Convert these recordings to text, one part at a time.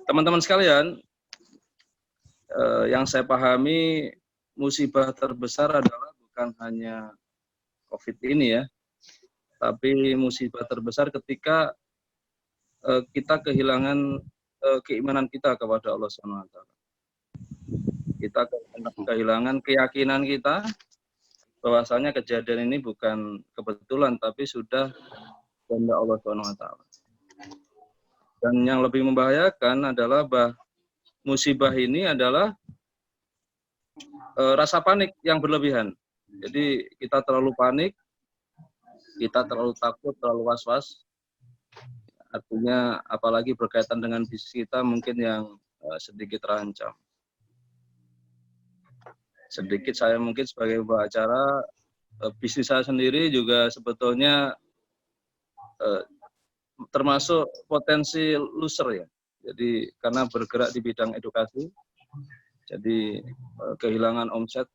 Teman-teman sekalian, yang saya pahami musibah terbesar adalah bukan hanya COVID ini ya, tapi musibah terbesar ketika kita kehilangan keimanan kita kepada Allah SWT. Kita kehilangan keyakinan kita bahwasanya kejadian ini bukan kebetulan, tapi sudah kehendak Allah SWT. Dan yang lebih membahayakan adalah musibah ini adalah rasa panik yang berlebihan. Jadi kita terlalu panik, kita terlalu takut, terlalu was-was. Artinya apalagi berkaitan dengan bisnis kita mungkin yang sedikit terancam. Sedikit saya mungkin sebagai pembawa acara, bisnis saya sendiri juga sebetulnya termasuk potensi loser ya. Jadi karena bergerak di bidang edukasi, jadi kehilangan omset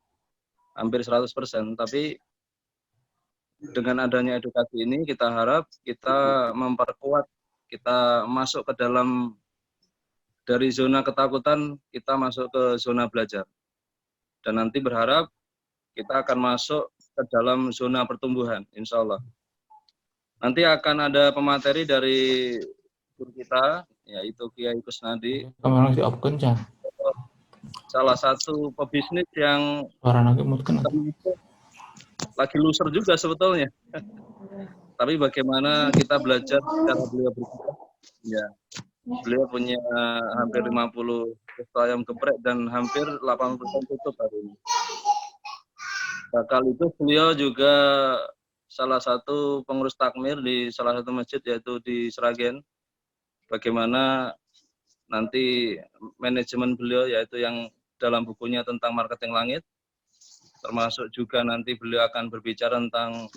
hampir 100%. Tapi dengan adanya edukasi ini kita harap kita memperkuat, kita masuk ke dalam dari zona ketakutan, kita masuk ke zona belajar. Dan nanti berharap kita akan masuk ke dalam zona pertumbuhan, insya Allah. Nanti akan ada pemateri dari guru kita, yaitu Kiai Kusnadi. Salah satu pebisnis yang lagi loser juga sebetulnya. Tapi bagaimana kita belajar cara beliau berbicara. Ya, beliau punya hampir 50 resto ayam geprek dan hampir 80% tutup hari ini. Sekaligus beliau juga salah satu pengurus takmir di salah satu masjid yaitu di Sragen. Bagaimana nanti manajemen beliau yaitu yang dalam bukunya tentang marketing langit, termasuk juga nanti beliau akan berbicara tentang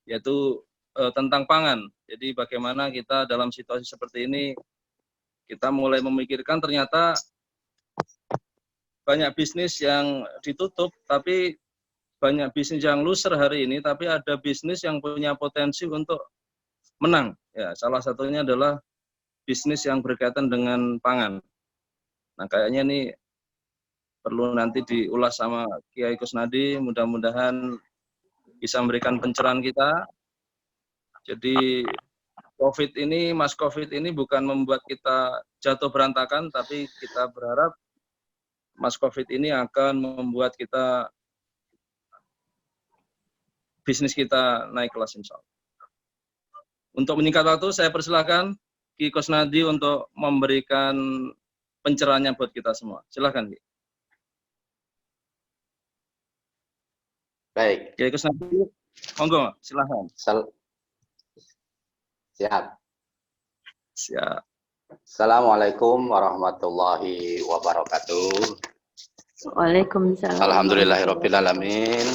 yaitu tentang pangan. Jadi bagaimana kita dalam situasi seperti ini kita mulai memikirkan ternyata banyak bisnis yang ditutup, tapi banyak bisnis yang loser hari ini, tapi ada bisnis yang punya potensi untuk menang. Ya, salah satunya adalah bisnis yang berkaitan dengan pangan. Nah, kayaknya ini perlu nanti diulas sama Kiai Kusnadi, mudah-mudahan bisa memberikan pencerahan kita. Jadi Mas COVID ini bukan membuat kita jatuh berantakan, tapi kita berharap Mas COVID ini akan membuat kita bisnis kita naik kelas insya Allah. Untuk menyingkat waktu, saya persilakan Ki Kusnadi untuk memberikan pencerahannya buat kita semua. Silakan, Ki. Baik. Ki Kusnadi, monggo, silakan. Siap. Siap. Assalamualaikum warahmatullahi wabarakatuh. Waalaikumsalam. Alhamdulillahirrahmanirrahim.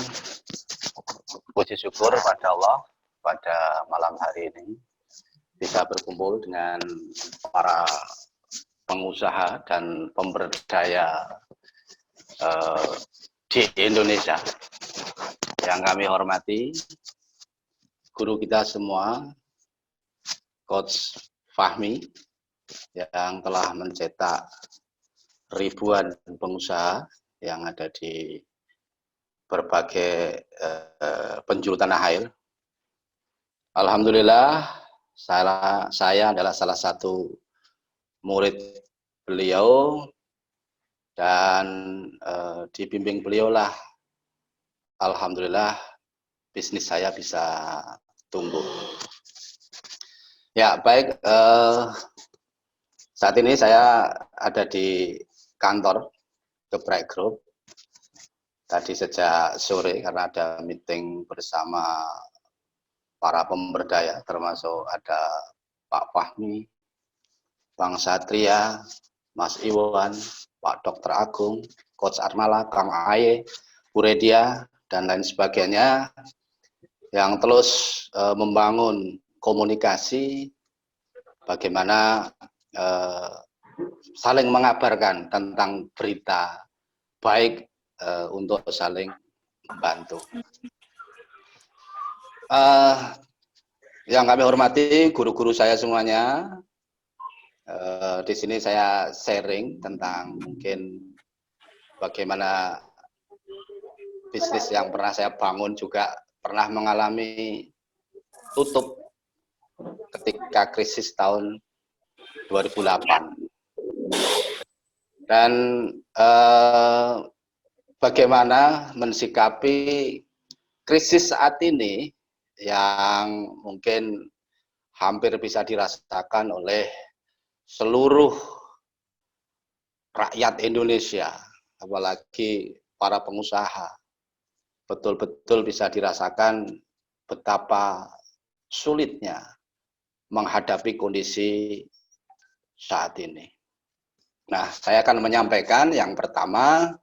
Puji syukur pada Allah pada malam hari ini bisa berkumpul dengan para pengusaha dan pemberdaya di Indonesia. Yang kami hormati guru kita semua, Coach Fahmi, yang telah mencetak ribuan pengusaha yang ada di berbagai penjuru tanah air. Alhamdulillah, saya adalah salah satu murid beliau dan dibimbing beliaulah, alhamdulillah, bisnis saya bisa tumbuh. Ya, baik. Saat ini saya ada di kantor Geprek Group. Tadi sejak sore karena ada meeting bersama para pemberdaya, termasuk ada Pak Fahmi, Bang Satria, Mas Iwan, Pak Dr. Agung, Coach Armala, Kang Aye, Bu Redia, dan lain sebagainya yang terus membangun komunikasi bagaimana saling mengabarkan tentang berita baik untuk saling membantu. Yang kami hormati guru-guru saya semuanya, Di sini saya sharing tentang mungkin bagaimana bisnis yang pernah saya bangun juga pernah mengalami tutup ketika krisis tahun 2008. Dan bagaimana mensikapi krisis saat ini yang mungkin hampir bisa dirasakan oleh seluruh rakyat Indonesia, apalagi para pengusaha. Betul-betul bisa dirasakan betapa sulitnya menghadapi kondisi saat ini. Nah, saya akan menyampaikan yang pertama,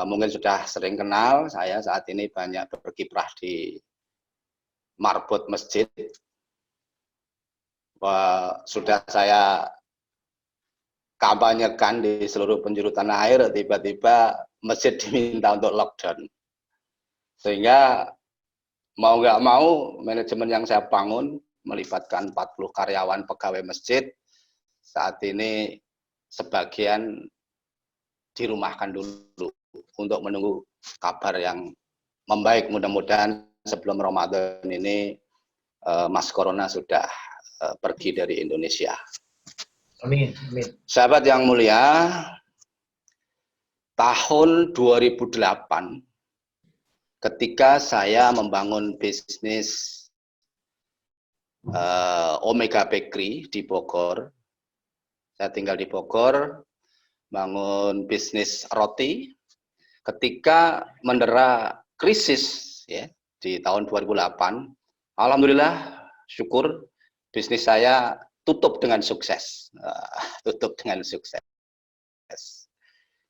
mungkin sudah sering kenal, saya saat ini banyak berkiprah di marbot masjid. Sudah saya kampanyekan di seluruh penjuru tanah air, tiba-tiba masjid diminta untuk lockdown. Sehingga mau nggak mau, manajemen yang saya bangun melibatkan 40 karyawan pegawai masjid, saat ini sebagian dirumahkan dulu untuk menunggu kabar yang membaik. Mudah-mudahan sebelum Ramadan ini Mas Corona sudah pergi dari Indonesia. Amin, amin. Sahabat yang mulia, tahun 2008 ketika saya membangun bisnis Omega Bakery di Bogor, saya tinggal di Bogor, bangun bisnis roti. Ketika mendera krisis ya di tahun 2008, alhamdulillah, syukur bisnis saya tutup dengan sukses. Tutup dengan sukses.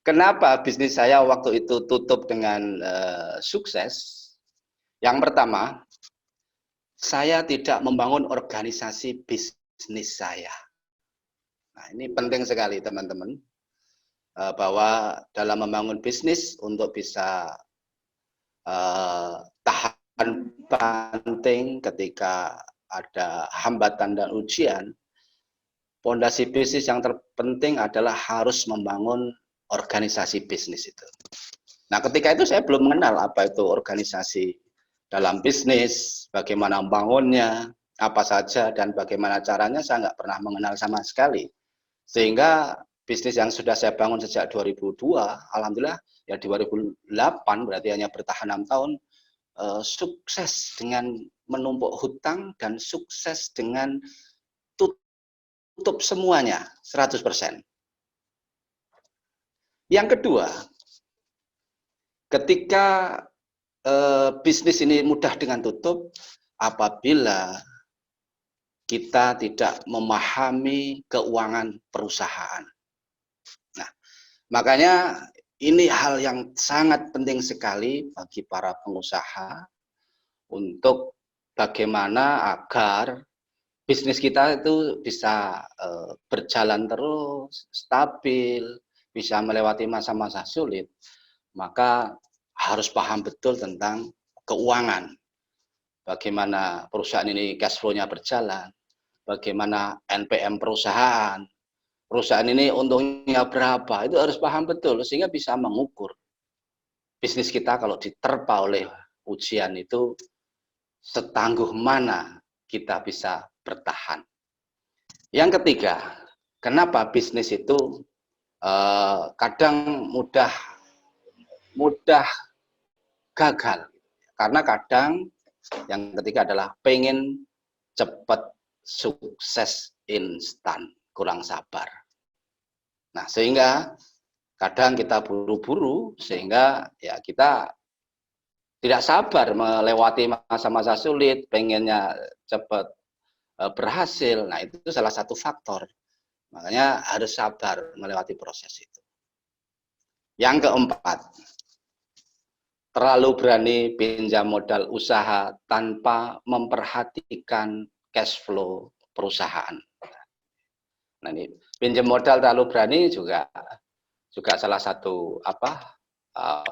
Kenapa bisnis saya waktu itu tutup dengan sukses? Yang pertama, saya tidak membangun organisasi bisnis saya. Nah, ini penting sekali teman-teman, bahwa dalam membangun bisnis untuk bisa tahan banting ketika ada hambatan dan ujian, fondasi bisnis yang terpenting adalah harus membangun organisasi bisnis itu. Nah, ketika itu saya belum mengenal apa itu organisasi dalam bisnis, bagaimana membangunnya, apa saja, dan bagaimana caranya, saya nggak pernah mengenal sama sekali. Sehingga bisnis yang sudah saya bangun sejak 2002, alhamdulillah, ya 2008, berarti hanya bertahan 6 tahun, sukses dengan menumpuk hutang dan sukses dengan tutup semuanya, 100%. Yang kedua, ketika bisnis ini mudah dengan tutup, apabila kita tidak memahami keuangan perusahaan. Nah, makanya ini hal yang sangat penting sekali bagi para pengusaha untuk bagaimana agar bisnis kita itu bisa berjalan terus, stabil, bisa melewati masa-masa sulit. Maka harus paham betul tentang keuangan. Bagaimana perusahaan ini cash flow-nya berjalan, bagaimana NPM perusahaan, perusahaan ini untungnya berapa, itu harus paham betul sehingga bisa mengukur bisnis kita kalau diterpa oleh ujian itu setangguh mana kita bisa bertahan. Yang ketiga, kenapa bisnis itu kadang mudah gagal? Karena kadang yang ketiga adalah pengen cepat sukses instan, kurang sabar. Nah, sehingga kadang kita buru-buru sehingga ya kita tidak sabar melewati masa-masa sulit, pengennya cepat berhasil. Nah, itu salah satu faktor. Makanya harus sabar melewati proses itu. Yang keempat, terlalu berani pinjam modal usaha tanpa memperhatikan cash flow perusahaan. Nah, ini pinjam modal terlalu berani juga salah satu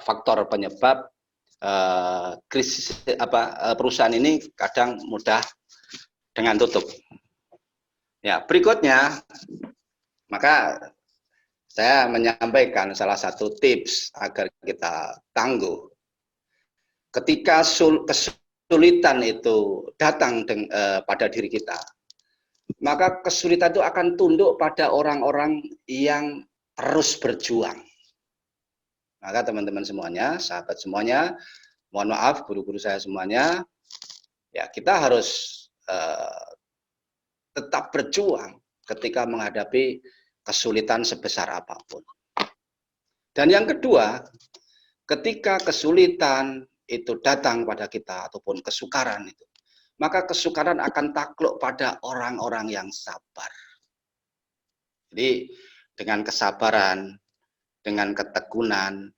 faktor penyebab krisis perusahaan ini kadang mudah dengan tutup. Ya, berikutnya, maka saya menyampaikan salah satu tips agar kita tangguh. Ketika kesulitan itu datang pada diri kita, maka kesulitan itu akan tunduk pada orang-orang yang terus berjuang. Maka teman-teman semuanya, sahabat semuanya, mohon maaf guru-guru saya semuanya, ya kita harus tetap berjuang ketika menghadapi kesulitan sebesar apapun. Dan yang kedua, ketika kesulitan itu datang pada kita ataupun kesukaran itu, maka kesukaran akan takluk pada orang-orang yang sabar. Jadi dengan kesabaran, dengan ketekunan,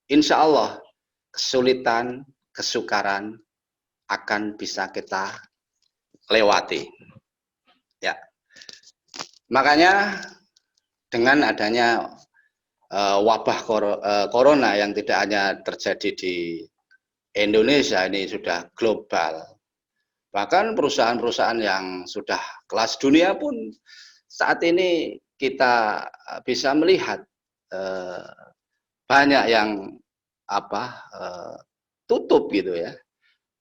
insya Allah kesulitan, kesukaran akan bisa kita lewati. Ya, makanya dengan adanya wabah corona yang tidak hanya terjadi di Indonesia, ini sudah global. Bahkan perusahaan-perusahaan yang sudah kelas dunia pun saat ini kita bisa melihat banyak yang tutup gitu ya,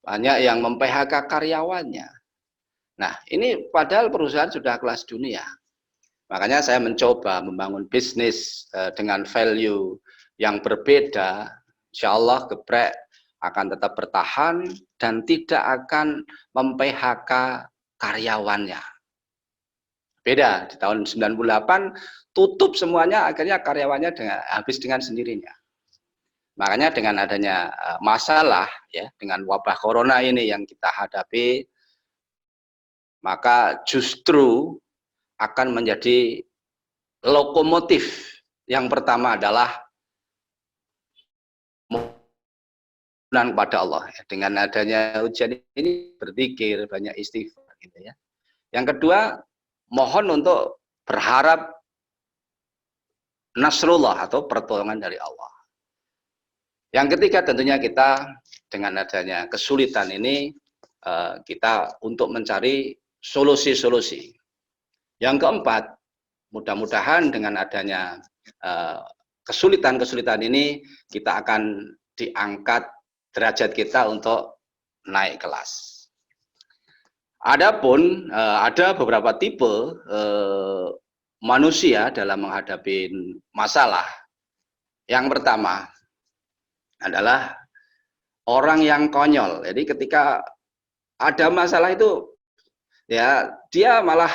banyak yang mem-PHK karyawannya. Nah, ini padahal perusahaan sudah kelas dunia. Makanya saya mencoba membangun bisnis dengan value yang berbeda. Insya Allah geprek akan tetap bertahan dan tidak akan mem-PHK karyawannya. Beda, di tahun 98 tutup semuanya, akhirnya karyawannya habis dengan sendirinya. Makanya dengan adanya masalah ya, dengan wabah corona ini yang kita hadapi, maka justru akan menjadi lokomotif. Yang pertama adalah mohon kepada Allah. Dengan adanya ujian ini berzikir, banyak istighfar gitu ya. Yang kedua, mohon untuk berharap nasrullah atau pertolongan dari Allah. Yang ketiga tentunya kita dengan adanya kesulitan ini kita untuk mencari solusi-solusi. Yang keempat, mudah-mudahan dengan adanya kesulitan-kesulitan ini kita akan diangkat derajat kita untuk naik kelas. Adapun ada beberapa tipe manusia dalam menghadapi masalah. Yang pertama adalah orang yang konyol. Jadi ketika ada masalah itu ya dia malah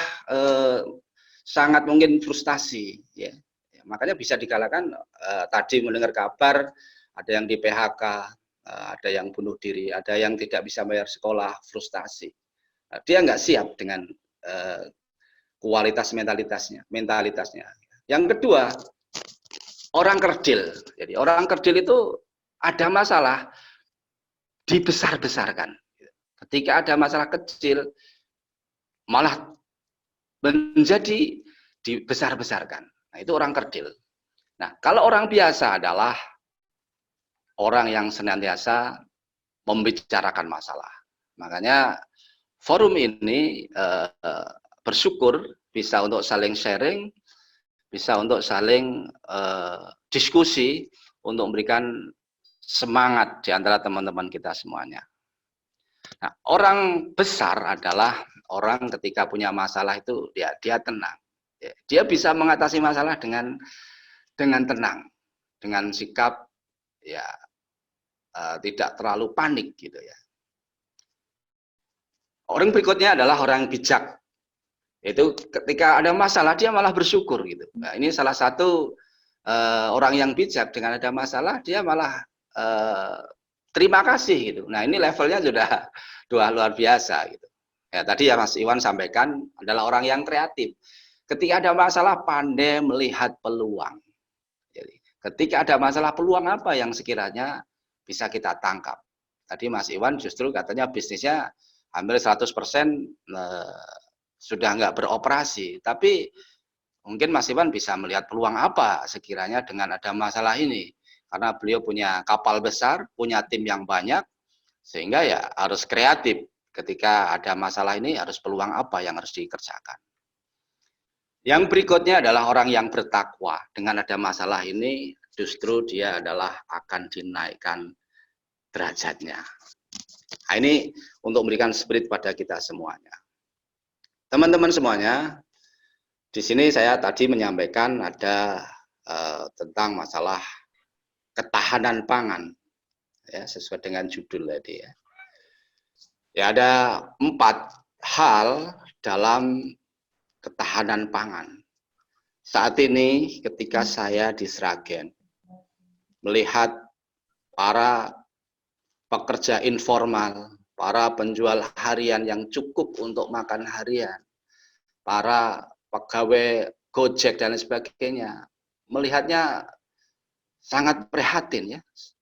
sangat mungkin frustasi ya. Makanya bisa digalakkan tadi mendengar kabar ada yang di PHK, ada yang bunuh diri, ada yang tidak bisa bayar sekolah, frustasi. Dia nggak siap dengan kualitas mentalitasnya. Yang kedua, orang kerdil. Jadi orang kerdil itu ada masalah dibesar-besarkan. Ketika ada masalah kecil malah menjadi dibesar-besarkan. Nah, itu orang kerdil. Nah, kalau orang biasa adalah orang yang senantiasa membicarakan masalah. Makanya forum ini bersyukur bisa untuk saling sharing, bisa untuk saling diskusi, untuk memberikan semangat di antara teman-teman kita semuanya. Nah, orang besar adalah orang ketika punya masalah itu dia tenang. Dia bisa mengatasi masalah dengan tenang, dengan sikap ya tidak terlalu panik gitu ya. Orang berikutnya adalah orang bijak. Itu ketika ada masalah dia malah bersyukur gitu. Nah, ini salah satu orang yang bijak, dengan ada masalah dia malah terima kasih gitu. Nah, ini levelnya sudah luar biasa gitu. Ya, tadi ya Mas Iwan sampaikan adalah orang yang kreatif. Ketika ada masalah pandai melihat peluang. Jadi, ketika ada masalah peluang apa yang sekiranya bisa kita tangkap. Tadi Mas Iwan justru katanya bisnisnya hampir 100% sudah nggak beroperasi. Tapi mungkin Mas Iwan bisa melihat peluang apa sekiranya dengan ada masalah ini. Karena beliau punya kapal besar, punya tim yang banyak, sehingga ya harus kreatif. Ketika ada masalah ini harus peluang apa yang harus dikerjakan. Yang berikutnya adalah orang yang bertakwa. Dengan ada masalah ini, justru dia adalah akan dinaikkan derajatnya. Nah, ini untuk memberikan spirit pada kita semuanya. Teman-teman semuanya, di sini saya tadi menyampaikan ada tentang masalah ketahanan pangan, ya, sesuai dengan judul tadi ya. Ya, ada 4 hal dalam ketahanan pangan. Saat ini ketika saya di Sragen melihat para pekerja informal, para penjual harian yang cukup untuk makan harian, para pegawai Gojek dan sebagainya, melihatnya sangat prihatin ya.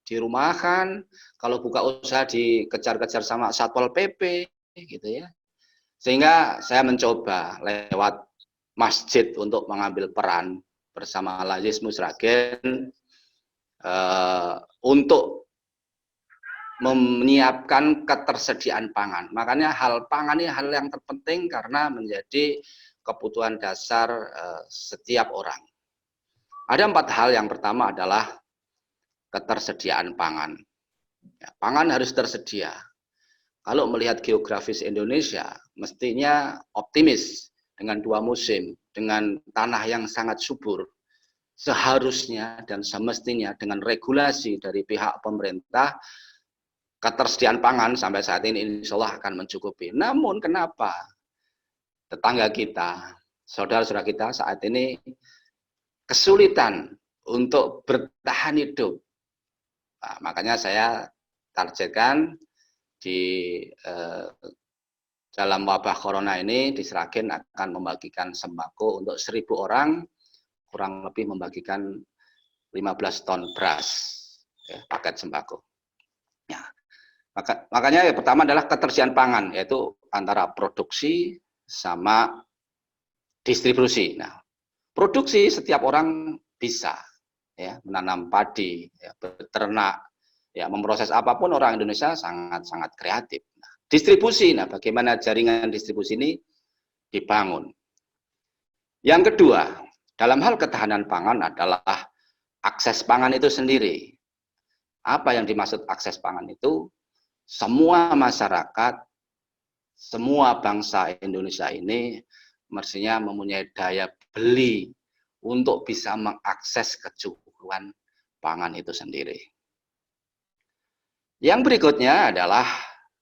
Dirumahkan, kalau buka usaha dikejar-kejar sama Satpol PP gitu ya. Sehingga saya mencoba lewat masjid untuk mengambil peran bersama Lazismu Sragen untuk menyiapkan ketersediaan pangan. Makanya hal pangan ini hal yang terpenting karena menjadi kebutuhan dasar setiap orang. Ada 4 hal. Yang pertama adalah ketersediaan pangan. Ya, pangan harus tersedia. Kalau melihat geografis Indonesia, mestinya optimis dengan 2 musim, dengan tanah yang sangat subur. Seharusnya dan semestinya dengan regulasi dari pihak pemerintah, ketersediaan pangan sampai saat ini insya Allah akan mencukupi. Namun kenapa tetangga kita, saudara-saudara kita saat ini kesulitan untuk bertahan hidup? Nah, makanya saya targetkan di dalam wabah corona ini di Sragen akan membagikan sembako untuk 1.000 orang, kurang lebih membagikan 15 ton beras, ya, paket sembako. Ya. Makanya yang pertama adalah ketersediaan pangan, yaitu antara produksi sama distribusi. Nah, produksi setiap orang bisa, ya, menanam padi, ya, beternak, ya, memproses apapun orang Indonesia sangat-sangat kreatif. Nah, distribusi, nah bagaimana jaringan distribusi ini dibangun. Yang kedua, dalam hal ketahanan pangan adalah akses pangan itu sendiri. Apa yang dimaksud akses pangan itu? Semua masyarakat, semua bangsa Indonesia ini mestinya mempunyai daya beli untuk bisa mengakses kecukupan pangan itu sendiri. Yang berikutnya adalah,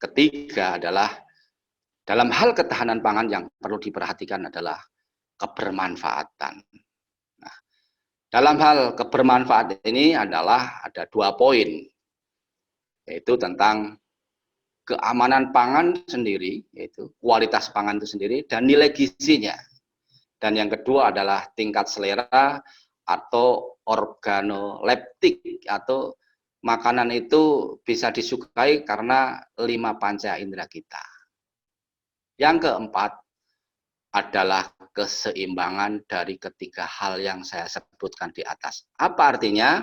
ketiga adalah, dalam hal ketahanan pangan yang perlu diperhatikan adalah kebermanfaatan. Nah, dalam hal kebermanfaatan ini adalah ada 2 poin, yaitu tentang keamanan pangan sendiri, yaitu kualitas pangan itu sendiri, dan nilai gizinya. Dan yang kedua adalah tingkat selera atau organoleptik, atau makanan itu bisa disukai karena 5 panca indera kita. Yang keempat adalah keseimbangan dari ketiga hal yang saya sebutkan di atas. Apa artinya?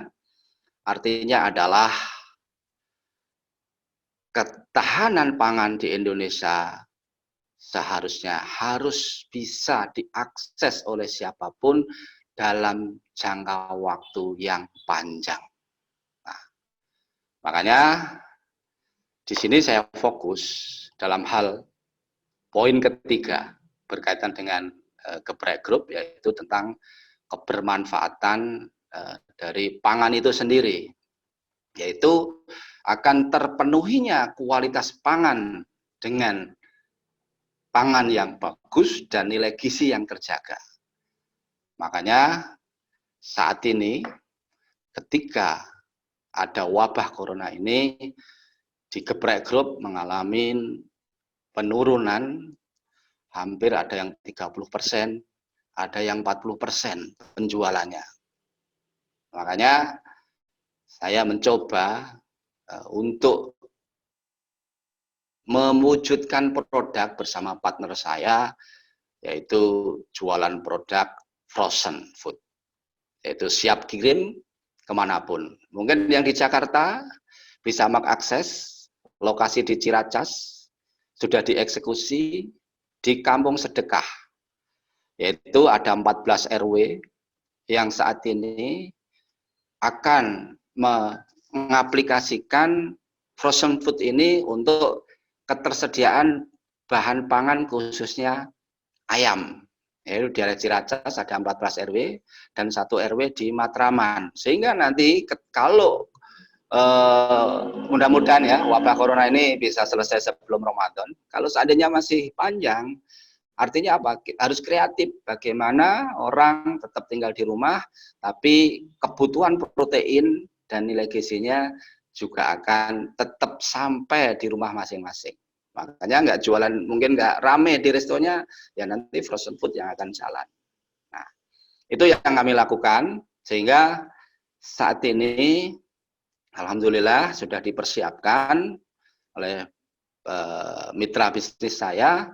Artinya adalah ketahanan pangan di Indonesia seharusnya harus bisa diakses oleh siapapun dalam jangka waktu yang panjang. Nah, makanya di sini saya fokus dalam hal poin ketiga berkaitan dengan Geprek Group, yaitu tentang kebermanfaatan dari pangan itu sendiri, yaitu akan terpenuhinya kualitas pangan dengan pangan yang bagus dan nilai gizi yang terjaga. Makanya saat ini ketika ada wabah corona ini, di Geprek Group mengalami penurunan hampir ada yang 30%, ada yang 40% penjualannya. Makanya saya mencoba untuk mewujudkan produk bersama partner saya, yaitu jualan produk frozen food, yaitu siap kirim kemanapun. Mungkin yang di Jakarta bisa mengakses lokasi di Ciracas, sudah dieksekusi di Kampung Sedekah. yaitu ada 14 RW yang saat ini akan mengaplikasikan frozen food ini untuk ketersediaan bahan pangan khususnya ayam. Yaitu di area Ciracas ada 14 RW dan 1 RW di Matraman. Sehingga nanti kalau mudah-mudahan ya wabah corona ini bisa selesai sebelum Ramadan. Kalau seandainya masih panjang, artinya apa? Harus kreatif. Bagaimana orang tetap tinggal di rumah, tapi kebutuhan protein dan nilai gizinya juga akan tetap sampai di rumah masing-masing. Makanya nggak jualan, mungkin nggak rame di restonya, ya nanti frozen food yang akan jalan. Nah, itu yang kami lakukan, sehingga saat ini alhamdulillah sudah dipersiapkan oleh mitra bisnis saya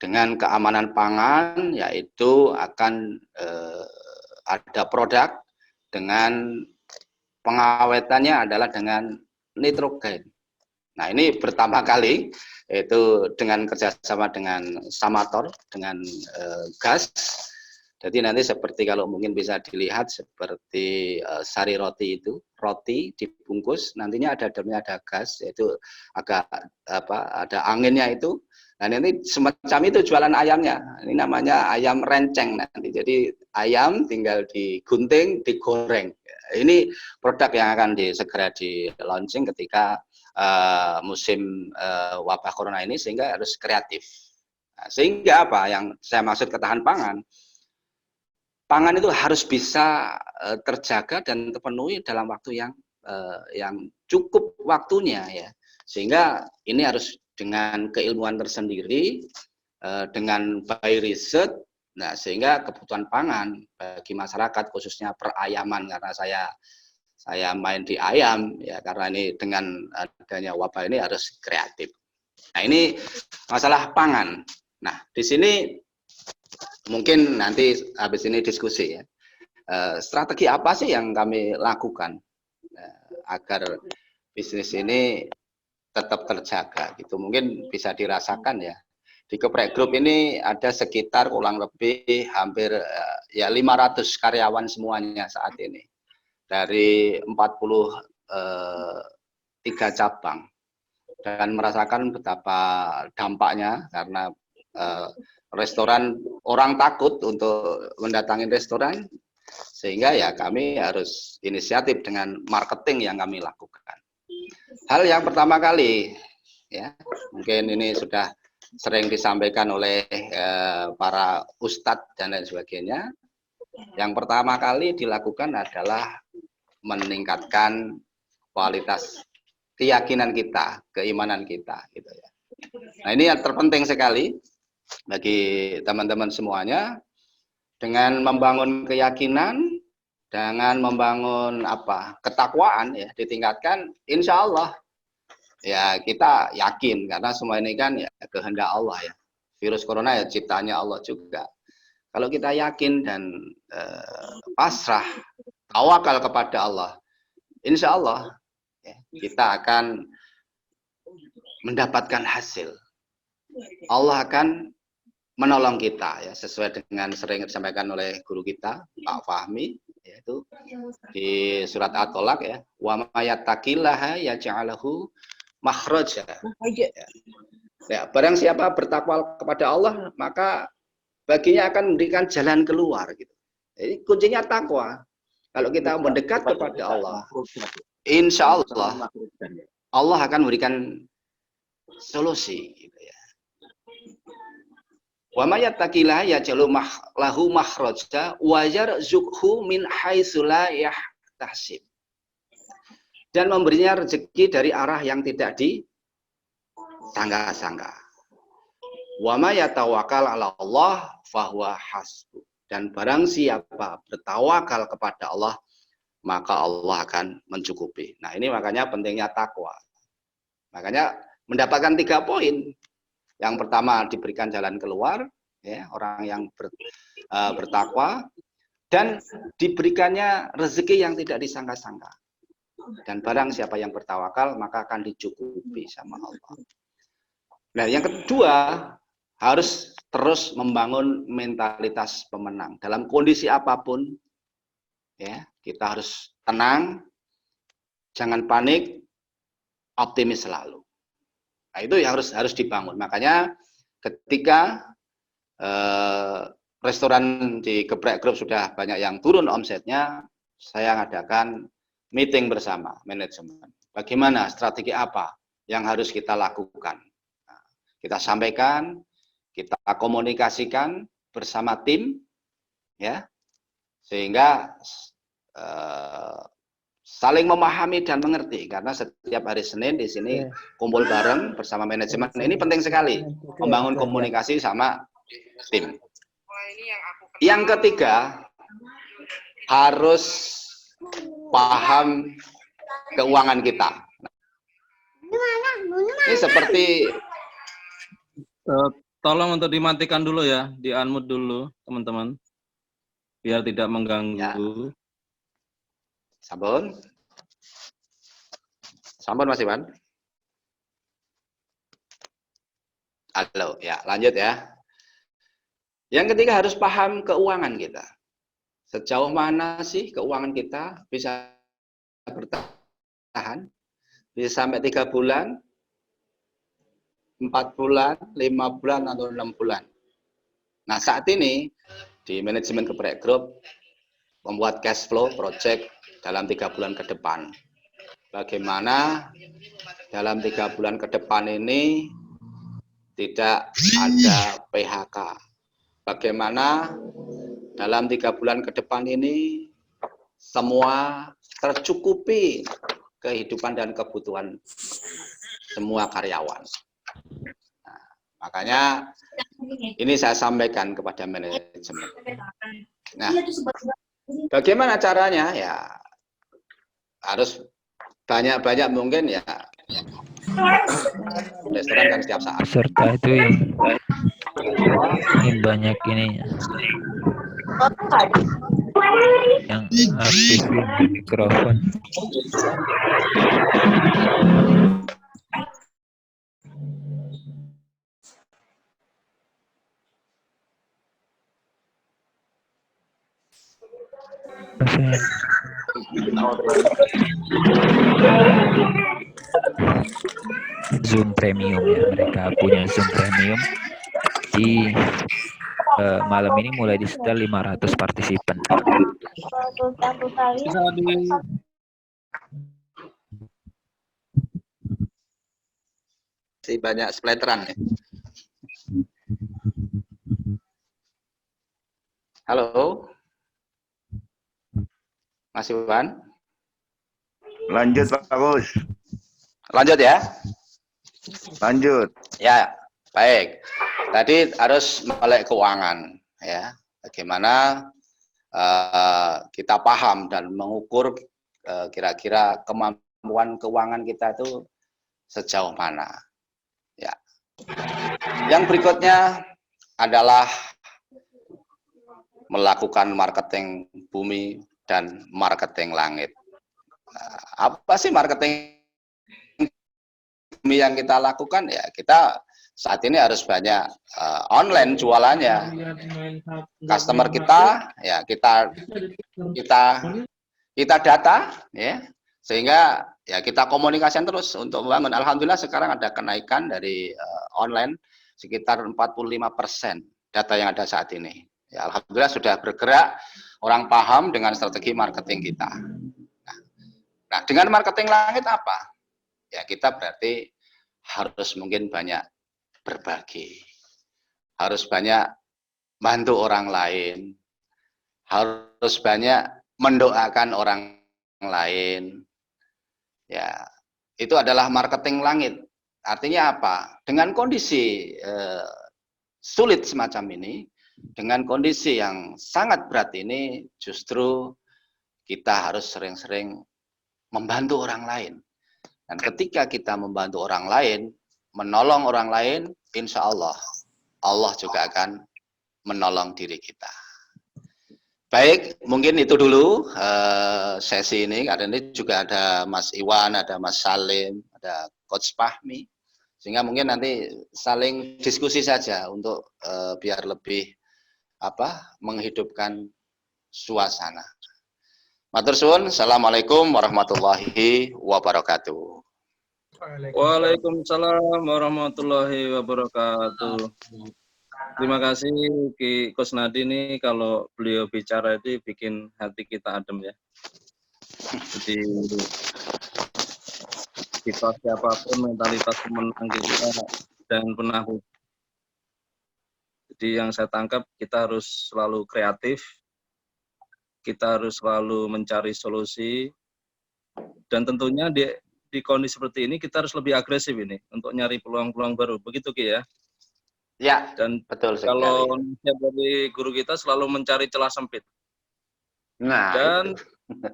dengan keamanan pangan, yaitu akan ada produk dengan pengawetannya adalah dengan nitrogen. Nah, ini pertama kali, yaitu dengan kerjasama dengan Samator, dengan gas. Jadi nanti seperti kalau mungkin bisa dilihat seperti sari roti itu, roti dibungkus, nantinya ada dalamnya ada gas, yaitu agak ada anginnya itu. Nah, ini semacam itu jualan ayamnya. Ini namanya ayam renceng nanti. Jadi ayam tinggal digunting, digoreng. Ini produk yang akan segera di launching ketika musim wabah corona ini, sehingga harus kreatif. Nah, sehingga apa yang saya maksud ketahanan pangan? Pangan itu harus bisa terjaga dan terpenuhi dalam waktu yang cukup waktunya ya. Sehingga ini harus dengan keilmuan tersendiri, dengan by riset. Nah, sehingga kebutuhan pangan bagi masyarakat khususnya perayaman, karena saya main di ayam ya, karena ini dengan adanya wabah ini harus kreatif. Nah, ini masalah pangan. Nah, di sini mungkin nanti habis ini diskusi ya. Strategi apa sih yang kami lakukan agar bisnis ini tetap terjaga gitu. Mungkin bisa dirasakan ya. Di Geprek Group ini ada sekitar kurang lebih hampir ya 500 karyawan semuanya saat ini. Dari 43 cabang. Dan merasakan betapa dampaknya karena restoran, orang takut untuk mendatangi restoran, sehingga ya kami harus inisiatif dengan marketing yang kami lakukan. Hal yang pertama kali ya, mungkin ini sudah sering disampaikan oleh para ustadz dan lain sebagainya. Yang pertama kali dilakukan adalah meningkatkan kualitas keyakinan kita, keimanan kita gitu ya. Nah, ini yang terpenting sekali bagi teman-teman semuanya, dengan membangun keyakinan, dengan membangun ketakwaan ya, ditingkatkan, insya Allah ya kita yakin, karena semua ini kan ya kehendak Allah ya. Virus corona ya ciptaannya Allah juga. Kalau kita yakin dan pasrah, tawakal kepada Allah, insya Allah ya, kita akan mendapatkan hasil. Allah akan menolong kita ya, sesuai dengan sering disampaikan oleh guru kita Pak Fahmi, yaitu di surat At-Tolak ya, wa mayattaqillaha yaj'alahu makhraja. Ya, barang siapa bertakwa kepada Allah, maka baginya akan memberikan jalan keluar gitu. Jadi kuncinya takwa. Kalau kita mendekat kepada Allah, insya Allah Allah akan memberikan solusi gitu ya. Wa may yattaqillaha yaj'al lahu makhraja wa yarzuqhu min haitsu la yahtasib. Dan memberinya rezeki dari arah yang tidak disangka-sangka. Wa may yatawakkal 'ala Allah fahuwa hasbuh. Dan barang siapa bertawakal kepada Allah, maka Allah akan mencukupi. Nah, ini makanya pentingnya takwa. Makanya mendapatkan 3 poin. Yang pertama diberikan jalan keluar, ya, orang yang bertakwa, dan diberikannya rezeki yang tidak disangka-sangka. Dan barang siapa yang bertawakal, maka akan dicukupi sama Allah. Nah, yang kedua, harus terus membangun mentalitas pemenang. Dalam kondisi apapun, ya, kita harus tenang, jangan panik, optimis selalu. Nah, itu yang harus dibangun. Makanya ketika restoran di Geprek Group sudah banyak yang turun omsetnya, saya ngadakan meeting bersama manajemen. Bagaimana, strategi apa yang harus kita lakukan? Nah, kita sampaikan, kita komunikasikan bersama tim, ya, sehingga saling memahami dan mengerti. Karena setiap hari Senin di sini kumpul bareng bersama manajemen. Nah, ini penting sekali, membangun komunikasi sama tim. Yang ketiga, harus paham keuangan kita. Ini seperti tolong untuk dimatikan dulu ya, di-unmute dulu teman-teman, biar tidak mengganggu. Ya. Sampun. Sampun Mas Iwan. Halo, ya, lanjut ya. Yang ketiga, harus paham keuangan kita. Sejauh mana sih keuangan kita bisa bertahan? Bisa sampai 3 bulan, 4 bulan, 5 bulan, atau 6 bulan. Nah, saat ini di manajemen Geprek Group membuat cash flow project dalam 3 bulan ke depan. Bagaimana dalam 3 bulan ke depan ini tidak ada PHK. Bagaimana dalam 3 bulan ke depan ini semua tercukupi kehidupan dan kebutuhan semua karyawan. Nah, makanya ini saya sampaikan kepada manajemen. Nah, bagaimana caranya? Ya, harus banyak-banyak mungkin ya. Restoran kan setiap saat. Peserta itu yang banyak ini yang aktifin mikrofon. Zoom Premium ya, mereka punya Zoom Premium. Di malam ini mulai disetel 500 partisipan. Masih banyak splatteran ya. Halo, Mas Iwan. Lanjut Pak Agus. Lanjut ya. Lanjut. Ya, baik. Tadi harus melek keuangan, ya. Bagaimana kita paham dan mengukur kira-kira kemampuan keuangan kita itu sejauh mana. Ya. Yang berikutnya adalah melakukan marketing bumi dan marketing langit. Apa sih marketing bumi yang kita lakukan? Ya, kita saat ini harus banyak online jualannya. Customer kita, ya kita data, ya, sehingga ya kita komunikasikan terus untuk membangun. Alhamdulillah sekarang ada kenaikan dari online sekitar 45% data yang ada saat ini. Ya, alhamdulillah sudah bergerak, orang paham dengan strategi marketing kita. Nah, dengan marketing langit apa? Ya, kita berarti harus mungkin banyak berbagi, harus banyak bantu orang lain, harus banyak mendoakan orang lain. Ya, itu adalah marketing langit. Artinya apa? Dengan kondisi sulit semacam ini, dengan kondisi yang sangat berat ini, justru kita harus sering-sering membantu orang lain. Dan ketika kita membantu orang lain, menolong orang lain, insya Allah, Allah juga akan menolong diri kita. Baik, mungkin itu dulu sesi ini. Karena ini juga ada Mas Iwan, ada Mas Salim, ada Coach Fahmi. Sehingga mungkin nanti saling diskusi saja untuk biar lebih menghidupkan suasana. Matur suwun. Assalamualaikum warahmatullahi wabarakatuh. Waalaikumsalam warahmatullahi wabarakatuh. Terima kasih Ki Kusnadi nih, kalau beliau bicara itu bikin hati kita adem ya. Jadi kita siapapun mentalitas pemenang kita dan pernah. Jadi yang saya tangkap, kita harus selalu kreatif, kita harus selalu mencari solusi, dan tentunya di kondisi seperti ini kita harus lebih agresif ini untuk nyari peluang-peluang baru. Begitu Ki ya? Ya, Dan betul sekali. kalau dari guru kita selalu mencari celah sempit. Nah, Dan itu.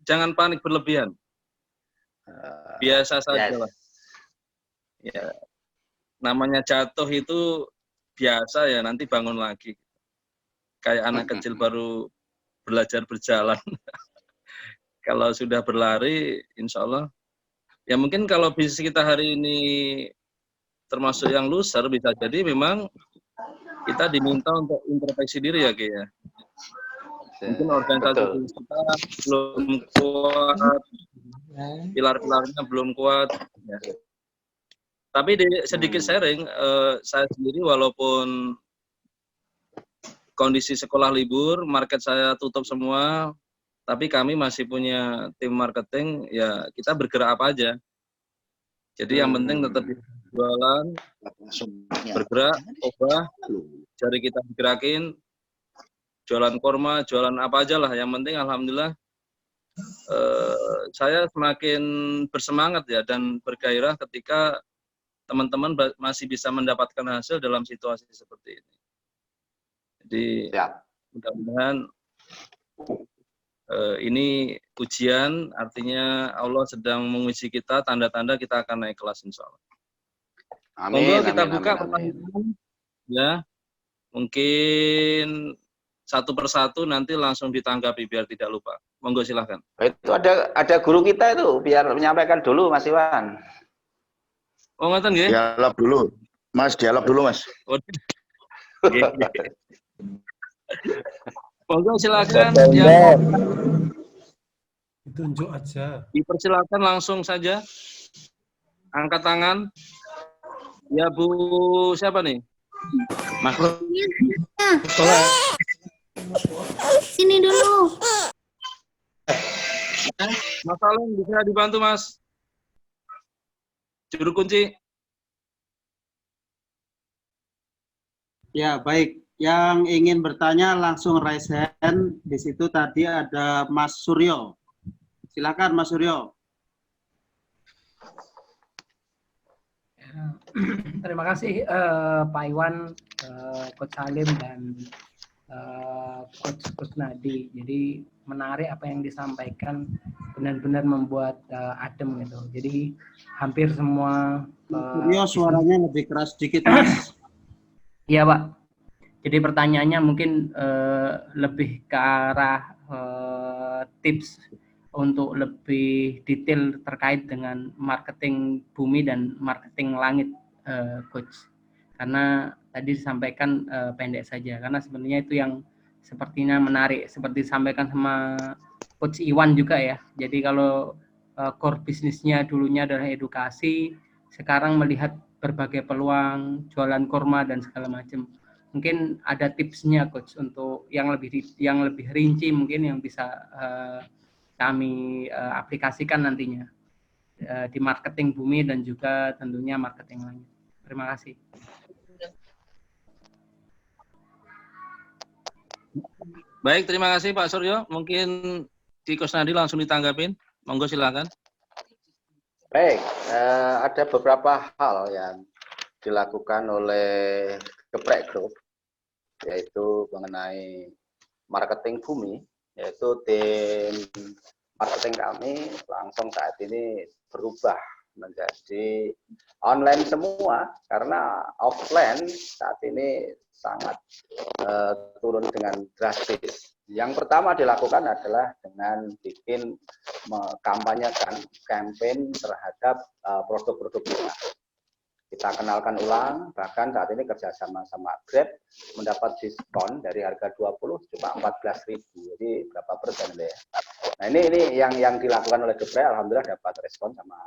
jangan panik berlebihan. Biasa saja lah. Ya, namanya jatuh itu biasa ya, nanti bangun lagi. Kayak anak kecil baru belajar berjalan. Kalau sudah berlari, insya Allah. Ya mungkin kalau bisnis kita hari ini termasuk yang loser, bisa jadi memang kita diminta untuk introspeksi diri ya Ki ya. Mungkin organisasi kita belum kuat, pilar-pilarnya belum kuat. Ya. Tapi sedikit sharing, saya sendiri walaupun kondisi sekolah libur, market saya tutup semua, tapi kami masih punya tim marketing, ya kita bergerak apa aja. Jadi yang penting tetap jualan, bergerak, obah, jari kita digerakin, jualan korma, jualan apa aja lah. Yang penting alhamdulillah saya semakin bersemangat ya dan bergairah ketika teman-teman masih bisa mendapatkan hasil dalam situasi seperti ini. Jadi mudah-mudahan ini ujian, artinya Allah sedang menguji kita, tanda-tanda kita akan naik kelas insya Allah. Monggo kita buka pertanyaan. Ya, mungkin satu persatu nanti langsung ditanggapi biar tidak lupa. Monggo silahkan. Itu ada guru kita itu biar menyampaikan dulu Mas Iwan. Oh ngoten nggih. Dialog dulu. Mas, dialog dulu Mas. Monggo silakan. Ditunjuk aja. Dipersilakan langsung saja. Angkat tangan. Ya Bu, siapa nih? Mas. Sini dulu. Mas Salim bisa dibantu Mas. Juru kunci. Ya, baik. Yang ingin bertanya langsung raise hand. Di situ tadi ada Mas Suryo. Silakan Mas Suryo. Terima kasih Pak Iwan, Coach Salim dan Coach Kusnadi. Jadi menarik apa yang disampaikan, benar-benar membuat adem gitu. Jadi hampir semua. Suryo suaranya lebih keras sedikit Mas. Iya Pak. Jadi pertanyaannya mungkin lebih ke arah tips untuk lebih detail terkait dengan marketing bumi dan marketing langit, Coach. Karena tadi disampaikan pendek saja, karena sebenarnya itu yang sepertinya menarik, seperti disampaikan sama Coach Iwan juga ya. Jadi kalau core bisnisnya dulunya adalah edukasi, sekarang melihat berbagai peluang, jualan kurma dan segala macam. Mungkin ada tipsnya Coach untuk yang lebih rinci mungkin yang bisa kami aplikasikan nantinya di marketing bumi dan juga tentunya marketing langit. Terima kasih. Baik, terima kasih Pak Suryo. Mungkin Ki Kusnadi langsung ditanggapin. Monggo silakan. Baik, ada beberapa hal yang dilakukan oleh Geprek Group, yaitu mengenai marketing bumi, yaitu tim marketing kami langsung saat ini berubah menjadi online semua, karena offline saat ini sangat turun dengan drastis. Yang pertama dilakukan adalah dengan bikin mengkampanyekan campaign terhadap produk-produk kita. kita kenalkan ulang, bahkan saat ini kerjasama sama Grab mendapat diskon dari harga 20 cuma 14.000. Jadi berapa persen deh? Nah ini yang dilakukan oleh Geprek, alhamdulillah dapat respon sama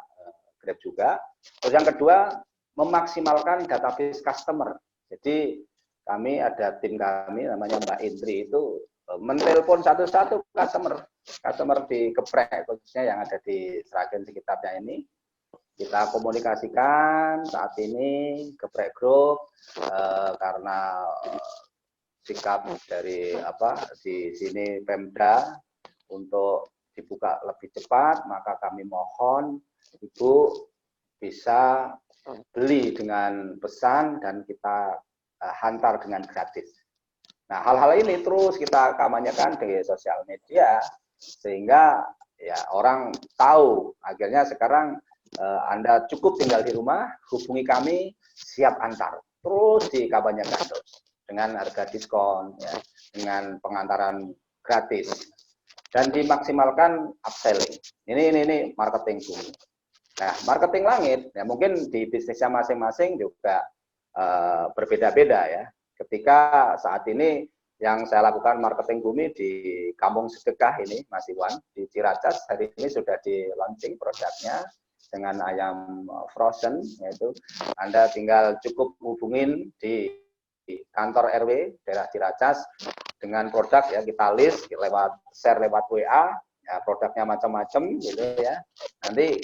Grab juga. Terus yang kedua, memaksimalkan database customer. Jadi kami ada tim kami namanya Mbak Indri itu menelpon satu-satu customer di Geprek khususnya yang ada di Sragen sekitarnya ini. Kita komunikasikan saat ini Geprek Group karena sikap dari di sini Pemda untuk dibuka lebih cepat, maka kami mohon Ibu bisa beli dengan pesan dan kita hantar dengan gratis. Nah, hal-hal ini terus kita kampanyekan di sosial media sehingga ya orang tahu. Akhirnya sekarang Anda cukup tinggal di rumah, hubungi kami, siap antar. Terus dikampanyekan terus dengan harga diskon, ya, dengan pengantaran gratis dan dimaksimalkan upselling. Ini marketing bumi. Nah, marketing langit ya mungkin di bisnisnya masing-masing juga berbeda-beda ya. Ketika saat ini yang saya lakukan marketing bumi di Kampung Sedekah ini, Mas Iwan, di Ciracas, hari ini sudah di launching produknya dengan ayam frozen, yaitu Anda tinggal cukup hubungin di kantor RW daerah Ciracas dengan produk ya kita list lewat share lewat WA, ya produknya macam-macam gitu ya. Nanti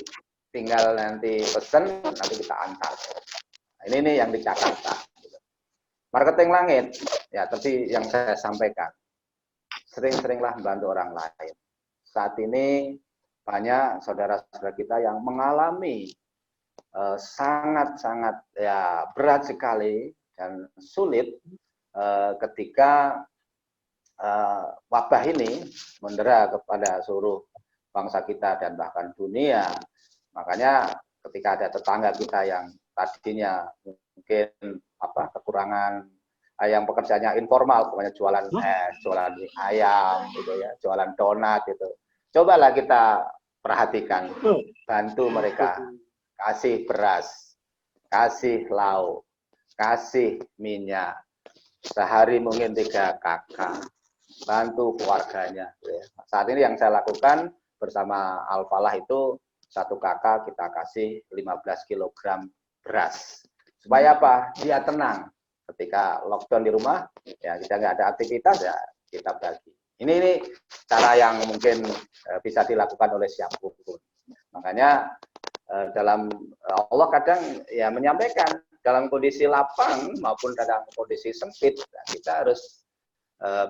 tinggal pesen, nanti kita antar. Nah, ini yang di Jakarta. Marketing langit, ya tadi yang saya sampaikan, sering-seringlah membantu orang lain. Saat ini banyak saudara-saudara kita yang mengalami sangat-sangat ya berat sekali dan sulit ketika wabah ini mendera kepada seluruh bangsa kita dan bahkan dunia. Makanya ketika ada tetangga kita yang tadinya mungkin kekurangan yang pekerjaannya informal, pokoknya jualan jualan ayam gitu ya, jualan donat gitu. Cobalah kita perhatikan, bantu mereka, kasih beras, kasih lauk, kasih minyak, sehari mungkin 3 kakak, bantu keluarganya. Saat ini yang saya lakukan bersama Al-Falah itu 1 kakak kita kasih 15 kg beras. Supaya apa? Dia tenang. Ketika lockdown di rumah, ya kita nggak ada aktivitas, ya kita bagi. Ini cara yang mungkin bisa dilakukan oleh siapapun. Makanya dalam Allah kadang ya menyampaikan dalam kondisi lapang maupun dalam kondisi sempit, kita harus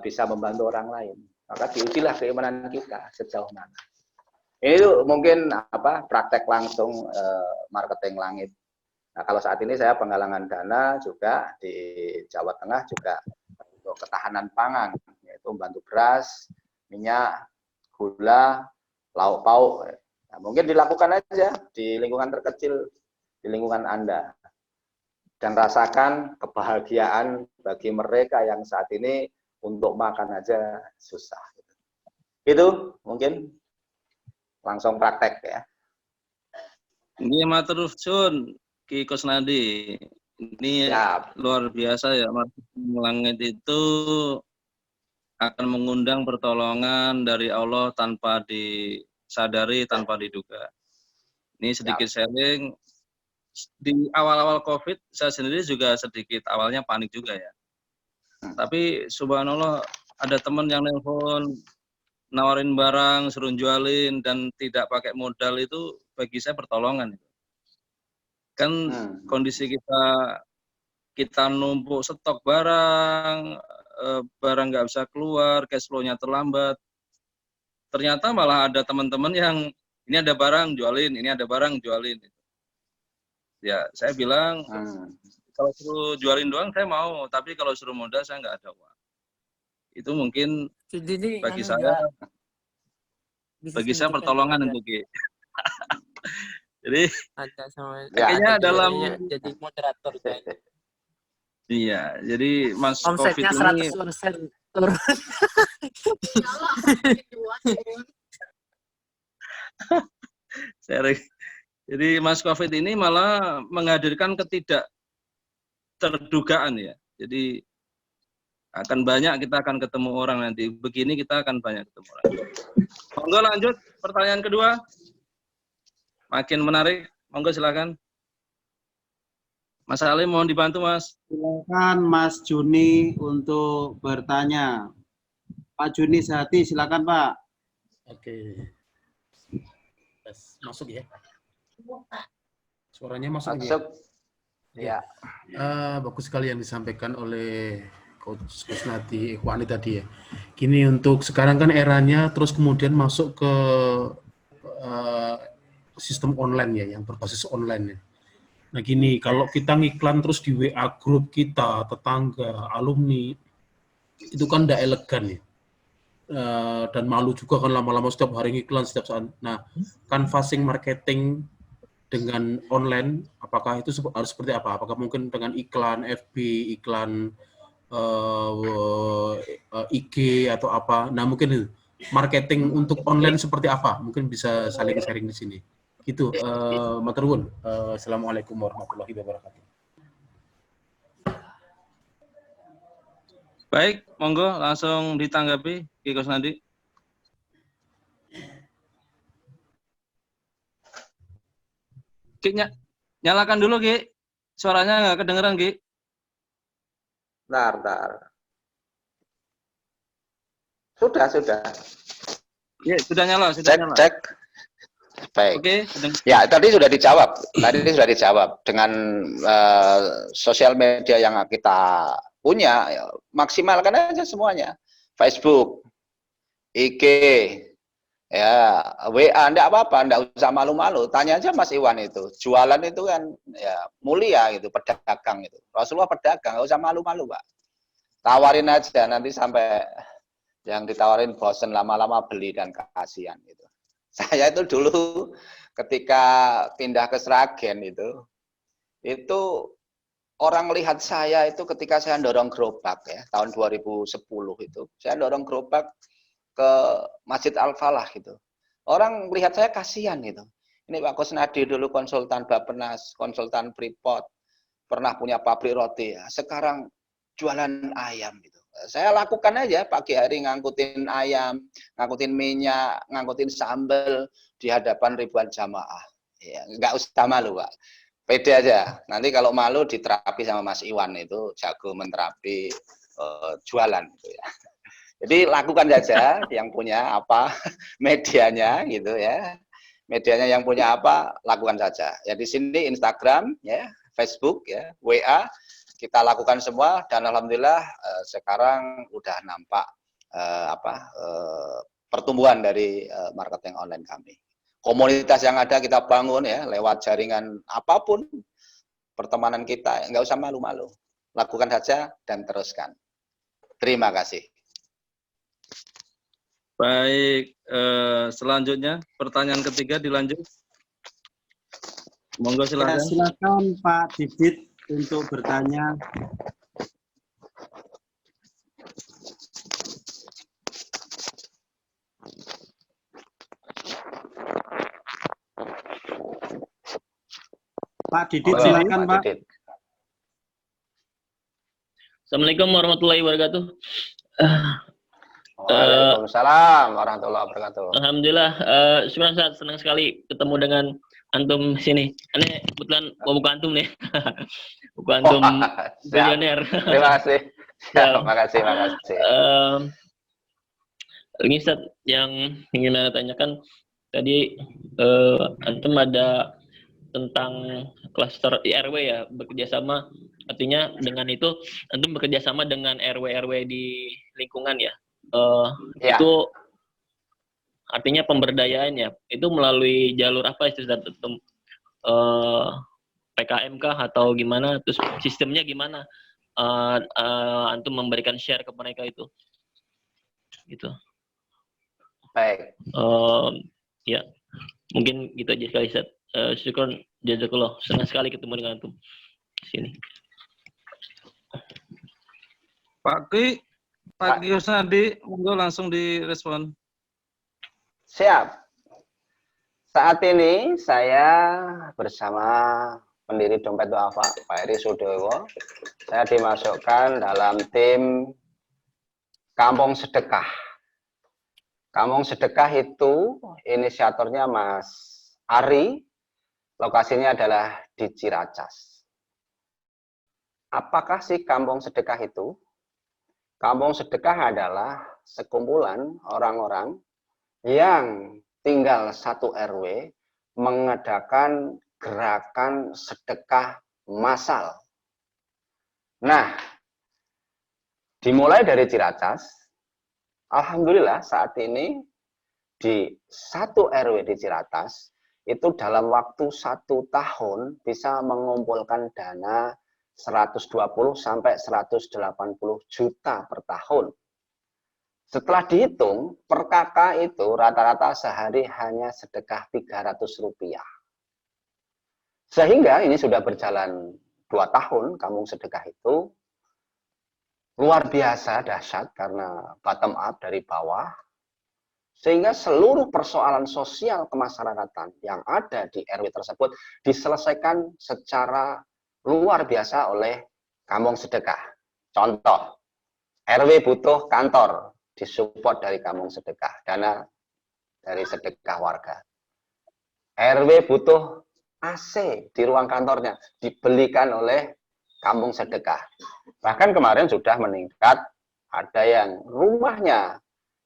bisa membantu orang lain. Maka diujilah keimanan kita sejauh mana. Itu mungkin praktek langsung marketing langit. Nah, kalau saat ini saya penggalangan dana juga di Jawa Tengah juga untuk ketahanan pangan, yaitu membantu beras, minyak, gula, lauk pauk. Nah, mungkin dilakukan aja di lingkungan terkecil, di lingkungan Anda. Dan rasakan kebahagiaan bagi mereka yang saat ini untuk makan aja susah. Itu mungkin langsung praktek ya. Ini matur suwun Ki Kusnadi. Ini luar biasa ya, marketing langit itu akan mengundang pertolongan dari Allah tanpa disadari, tanpa diduga. Ini sedikit sharing. Di awal-awal COVID, saya sendiri juga sedikit awalnya panik juga ya. Tapi subhanallah ada teman yang nelpon, nawarin barang, suruh jualin, dan tidak pakai modal itu bagi saya pertolongan. Kan kondisi kita numpuk stok barang nggak bisa keluar, cash flow-nya terlambat. Ternyata malah ada teman-teman yang ini ada barang jualin, ini ada barang jualin. Ya saya bilang kalau suruh jualin doang saya mau, tapi kalau suruh modal saya nggak ada uang. Itu mungkin bagi saya pertolongan untuk Jadi kayaknya dalam jadi moderator iya, jadi Mas omsetnya COVID ini 100% turun. sharing Jadi Mas COVID ini malah menghadirkan ketidakterdugaan ya. Jadi akan banyak kita akan ketemu orang nanti. Begini kita akan banyak ketemu orang. Monggo lanjut pertanyaan kedua. Makin menarik. Monggo silakan. Mas Salim mohon dibantu Mas. Silakan Mas Juni untuk bertanya. Pak Juni Sehati, silakan Pak. Oke. Masuk ya. Suaranya masuk ya. Masuk. Ya. Bagus sekali yang disampaikan oleh Coach Kusnadi Ikhwani tadi ya. Gini, untuk sekarang kan eranya terus kemudian masuk ke sistem online ya, yang berbasis online ya. Nah gini, kalau kita ngiklan terus di WA grup kita, tetangga, alumni, itu kan tidak elegan ya. Dan malu juga kan lama-lama setiap hari ngiklan setiap saat. Nah, canvassing marketing dengan online, apakah itu harus seperti apa? Apakah mungkin dengan iklan FB, iklan IG atau apa? Nah mungkin itu marketing untuk online seperti apa? Mungkin bisa saling sharing di sini. Gitu, matur nuwun. Assalamualaikum warahmatullahi wabarakatuh. Baik, monggo langsung ditanggapi Ki Kusnadi. Ki, nyalakan dulu Ki. Suaranya nggak kedengeran Ki. Bentar. Sudah. Ya, sudah nyala, Cek. Baik. Oke, Ya, tadi sudah dijawab. Dengan sosial media yang kita punya, ya, maksimalkan aja semuanya. Facebook, IG, ya, WA, enggak apa-apa, enggak usah malu-malu. Tanya aja Mas Iwan itu. Jualan itu kan ya mulia gitu, pedagang itu. Rasulullah pedagang, enggak usah malu-malu, Pak. Tawarin aja nanti sampai yang ditawarin bosen lama-lama beli dan kasihan gitu. Saya itu dulu ketika pindah ke Sragen itu orang lihat saya itu ketika saya dorong gerobak ya, tahun 2010 itu. Saya dorong gerobak ke Masjid Al-Falah gitu. Orang lihat saya kasihan gitu. Ini Pak Kusnadi dulu konsultan Bappenas, konsultan Freeport, pernah punya pabrik roti ya. Sekarang jualan ayam gitu. Saya lakukan aja pagi hari ngangkutin ayam, ngangkutin minyak, ngangkutin sambal di hadapan ribuan jamaah. Ya, nggak usah malu, Pak. Pede aja. Nanti kalau malu diterapi sama Mas Iwan itu jago menterapi jualan gitu ya. Jadi lakukan saja yang punya apa medianya gitu ya. Medianya yang punya apa lakukan saja. Ya di sini Instagram ya, Facebook ya, WA kita lakukan semua dan alhamdulillah sekarang udah nampak pertumbuhan dari marketing online kami. Komunitas yang ada kita bangun ya lewat jaringan apapun pertemanan kita, nggak usah malu-malu. Lakukan saja dan teruskan. Terima kasih. Baik, selanjutnya pertanyaan ketiga dilanjut. Monggo silakan. Ya, silakan Pak Didit untuk bertanya. Pak Didit, silakan Pak. Didit. Assalamualaikum warahmatullahi wabarakatuh. Waalaikumsalam warahmatullahi wabarakatuh. Alhamdulillah, sebenarnya senang sekali ketemu dengan antum sini. Ini kebetulan mau buka antum nih. Buka antum bilioner. Terima kasih. Terima kasih. Ini Ustaz, yang ingin saya tanyakan tadi antum ada tentang klaster IRW ya, bekerjasama, artinya dengan itu antum bekerjasama dengan RW-RW di lingkungan ya. Ya. Itu artinya pemberdayaan ya, itu melalui jalur apa itu Ustaz? PKM kah atau gimana? Terus sistemnya gimana? Antum memberikan share ke mereka itu, gitu. Baik. Ya, mungkin gitu aja sekali Ustaz. Syukur jazakallah, senang sekali ketemu dengan antum sini. Pak Kusnadi, monggo langsung direspon. Siap. Saat ini saya bersama pendiri Dompet Duafa, Pak Eri Sudewo. Saya dimasukkan dalam tim Kampung Sedekah. Kampung Sedekah itu inisiatornya Mas Ari, lokasinya adalah di Ciracas. Apakah sih Kampung Sedekah itu? Kampung Sedekah adalah sekumpulan orang-orang yang tinggal satu RW mengadakan gerakan sedekah massal. Nah, dimulai dari Ciracas, alhamdulillah saat ini di satu RW di Ciracas itu dalam waktu 1 tahun bisa mengumpulkan dana 120 sampai 180 juta per tahun. Setelah dihitung, per kakak itu rata-rata sehari hanya sedekah Rp300. Sehingga ini sudah berjalan 2 tahun, Kampung Sedekah itu luar biasa dahsyat karena bottom up dari bawah. Sehingga seluruh persoalan sosial kemasyarakatan yang ada di RW tersebut diselesaikan secara luar biasa oleh Kampung Sedekah. Contoh, RW butuh kantor, disupport dari Kampung Sedekah, dana dari sedekah warga. RW butuh AC di ruang kantornya, dibelikan oleh Kampung Sedekah. Bahkan kemarin sudah meningkat, ada yang rumahnya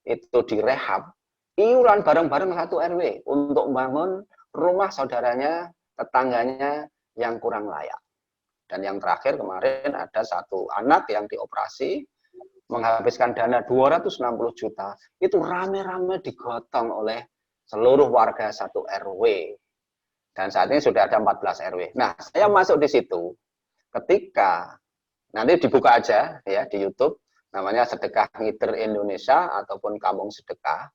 itu direhab, iuran bareng-bareng satu RW untuk membangun rumah saudaranya, tetangganya yang kurang layak. Dan yang terakhir kemarin ada satu anak yang dioperasi, menghabiskan dana 260 juta, itu rame-rame digotong oleh seluruh warga satu RW. Dan saat ini sudah ada 14 RW. Nah, saya masuk di situ ketika, nanti dibuka aja ya di YouTube, namanya Sedekah Ngider Indonesia ataupun Kampung Sedekah.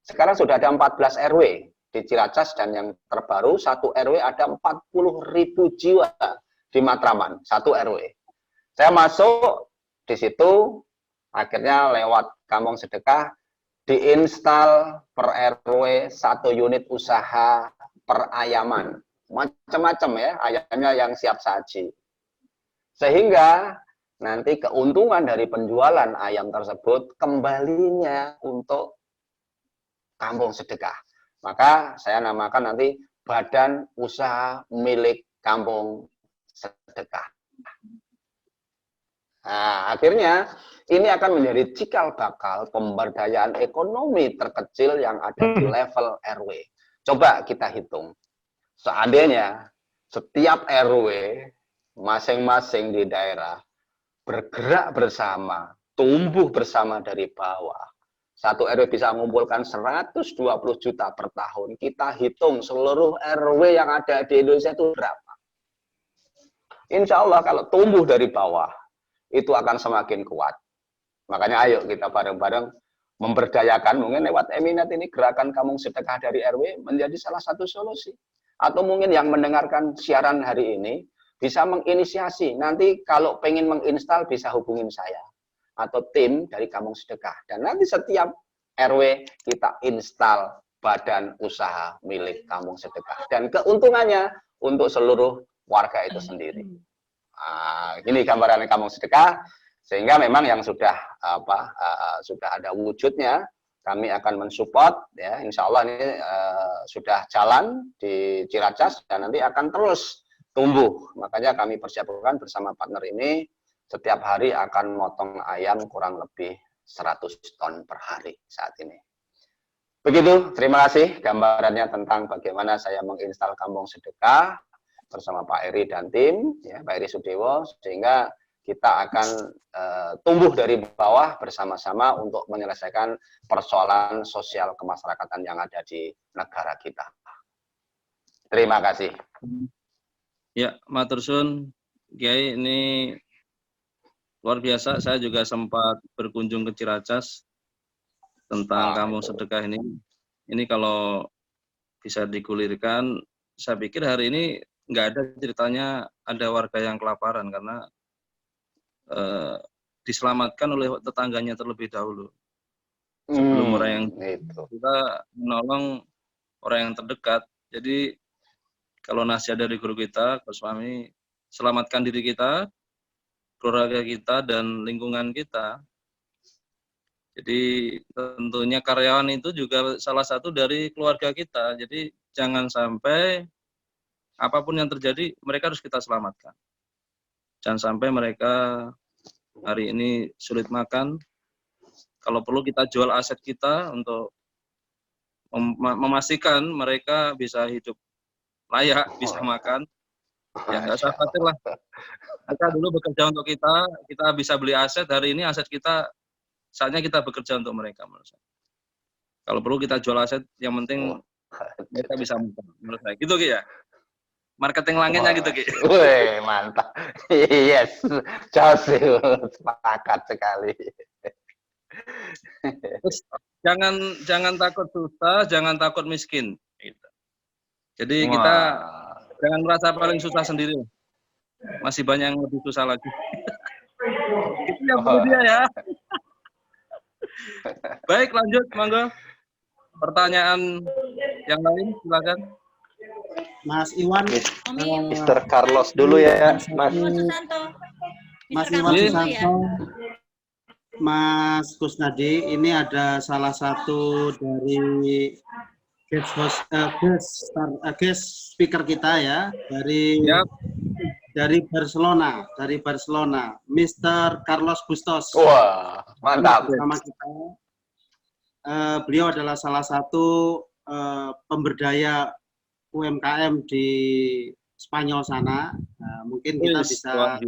Sekarang sudah ada 14 RW di Ciracas dan yang terbaru satu RW ada 40.000 jiwa di Matraman, satu RW. Saya masuk di situ, akhirnya lewat Kampung Sedekah, diinstal per RW 1 unit usaha perayaman. Macam-macam ya, ayamnya yang siap saji. Sehingga nanti keuntungan dari penjualan ayam tersebut kembalinya untuk Kampung Sedekah. Maka saya namakan nanti Badan Usaha Milik Kampung Sedekah. Nah, akhirnya ini akan menjadi cikal bakal pemberdayaan ekonomi terkecil yang ada di level RW. Coba kita hitung. Seandainya setiap RW masing-masing di daerah bergerak bersama, tumbuh bersama dari bawah. Satu RW bisa mengumpulkan 120 juta per tahun. Kita hitung seluruh RW yang ada di Indonesia itu berapa. Insya Allah kalau tumbuh dari bawah, itu akan semakin kuat. Makanya ayo kita bareng-bareng memberdayakan, mungkin lewat Eminat ini gerakan Kampung Sedekah dari RW menjadi salah satu solusi. Atau mungkin yang mendengarkan siaran hari ini bisa menginisiasi. Nanti kalau pengen menginstal bisa hubungin saya atau tim dari Kampung Sedekah. Dan nanti setiap RW kita install badan usaha milik Kampung Sedekah. Dan keuntungannya untuk seluruh warga itu sendiri. Nah, ini gambaran Kampung Sedekah, sehingga memang yang sudah sudah ada wujudnya, kami akan mensupport ya. Insya Allah ini sudah jalan di Ciracas dan nanti akan terus tumbuh. Makanya kami persiapkan bersama partner ini setiap hari akan motong ayam kurang lebih 100 ton per hari saat ini. Begitu, terima kasih gambarannya tentang bagaimana saya menginstal Kampung Sedekah bersama Pak Eri dan tim, ya, Pak Eri Sudewo, sehingga kita akan tumbuh dari bawah bersama-sama untuk menyelesaikan persoalan sosial kemasyarakatan yang ada di negara kita. Terima kasih. Ya, matur suwun, Kiai, ini luar biasa. Saya juga sempat berkunjung ke Ciracas tentang Kampung Sedekah ini. Ini kalau bisa digulirkan, saya pikir hari ini nggak ada ceritanya ada warga yang kelaparan karena diselamatkan oleh tetangganya terlebih dahulu sebelum orang yang kita menolong orang yang terdekat. Jadi kalau nasihat dari guru kita, Coach Fahmi, selamatkan diri kita, keluarga kita, dan lingkungan kita. Jadi tentunya karyawan itu juga salah satu dari keluarga kita. Jadi jangan sampai apapun yang terjadi, mereka harus kita selamatkan. Jangan sampai mereka hari ini sulit makan. Kalau perlu kita jual aset kita untuk memastikan mereka bisa hidup layak, bisa makan. Ya nggak usah khawatir lah. Kita dulu bekerja untuk kita bisa beli aset. Hari ini aset kita, saatnya kita bekerja untuk mereka. Menurut saya. Kalau perlu kita jual aset, yang penting mereka bisa makan. Menurut saya, gitu Ki ya. Marketing langitnya gitu Ki. Wih, mantap. Yes, Jos, sepakat sekali. Terus, jangan takut susah, jangan takut miskin. Gitu. Jadi kita jangan merasa paling susah sendiri. Masih banyak yang lebih susah lagi. Itu yang perlu dia ya. Baik, lanjut, monggo. Pertanyaan yang lain, silakan. Mas Iwan. Mr. Carlos dulu ya, Mas. Mas Iwan Susanto. Mas Kusnadi, ini ada salah satu dari guest speaker kita ya, dari Barcelona, Mr. Carlos Bustos. Wah, mantap. Bersama kita. Beliau adalah salah satu pemberdaya UMKM di Spanyol sana. Mungkin kita bisa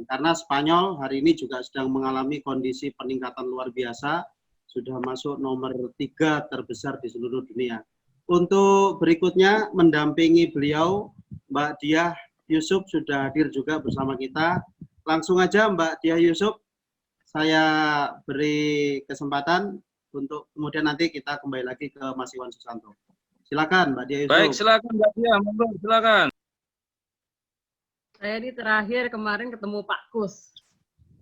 karena Spanyol hari ini juga sedang mengalami kondisi peningkatan luar biasa, sudah masuk nomor 3 terbesar di seluruh dunia. Untuk berikutnya mendampingi beliau, Mbak Diah Yusuf sudah hadir juga bersama kita. Langsung aja Mbak Diah Yusuf, saya beri kesempatan untuk kemudian nanti kita kembali lagi ke Mas Iwan Susanto. Silakan Mbak Diah Yusuf. Baik, silakan Mbak Diah, monggo, silakan. Saya di terakhir kemarin ketemu Pak Kus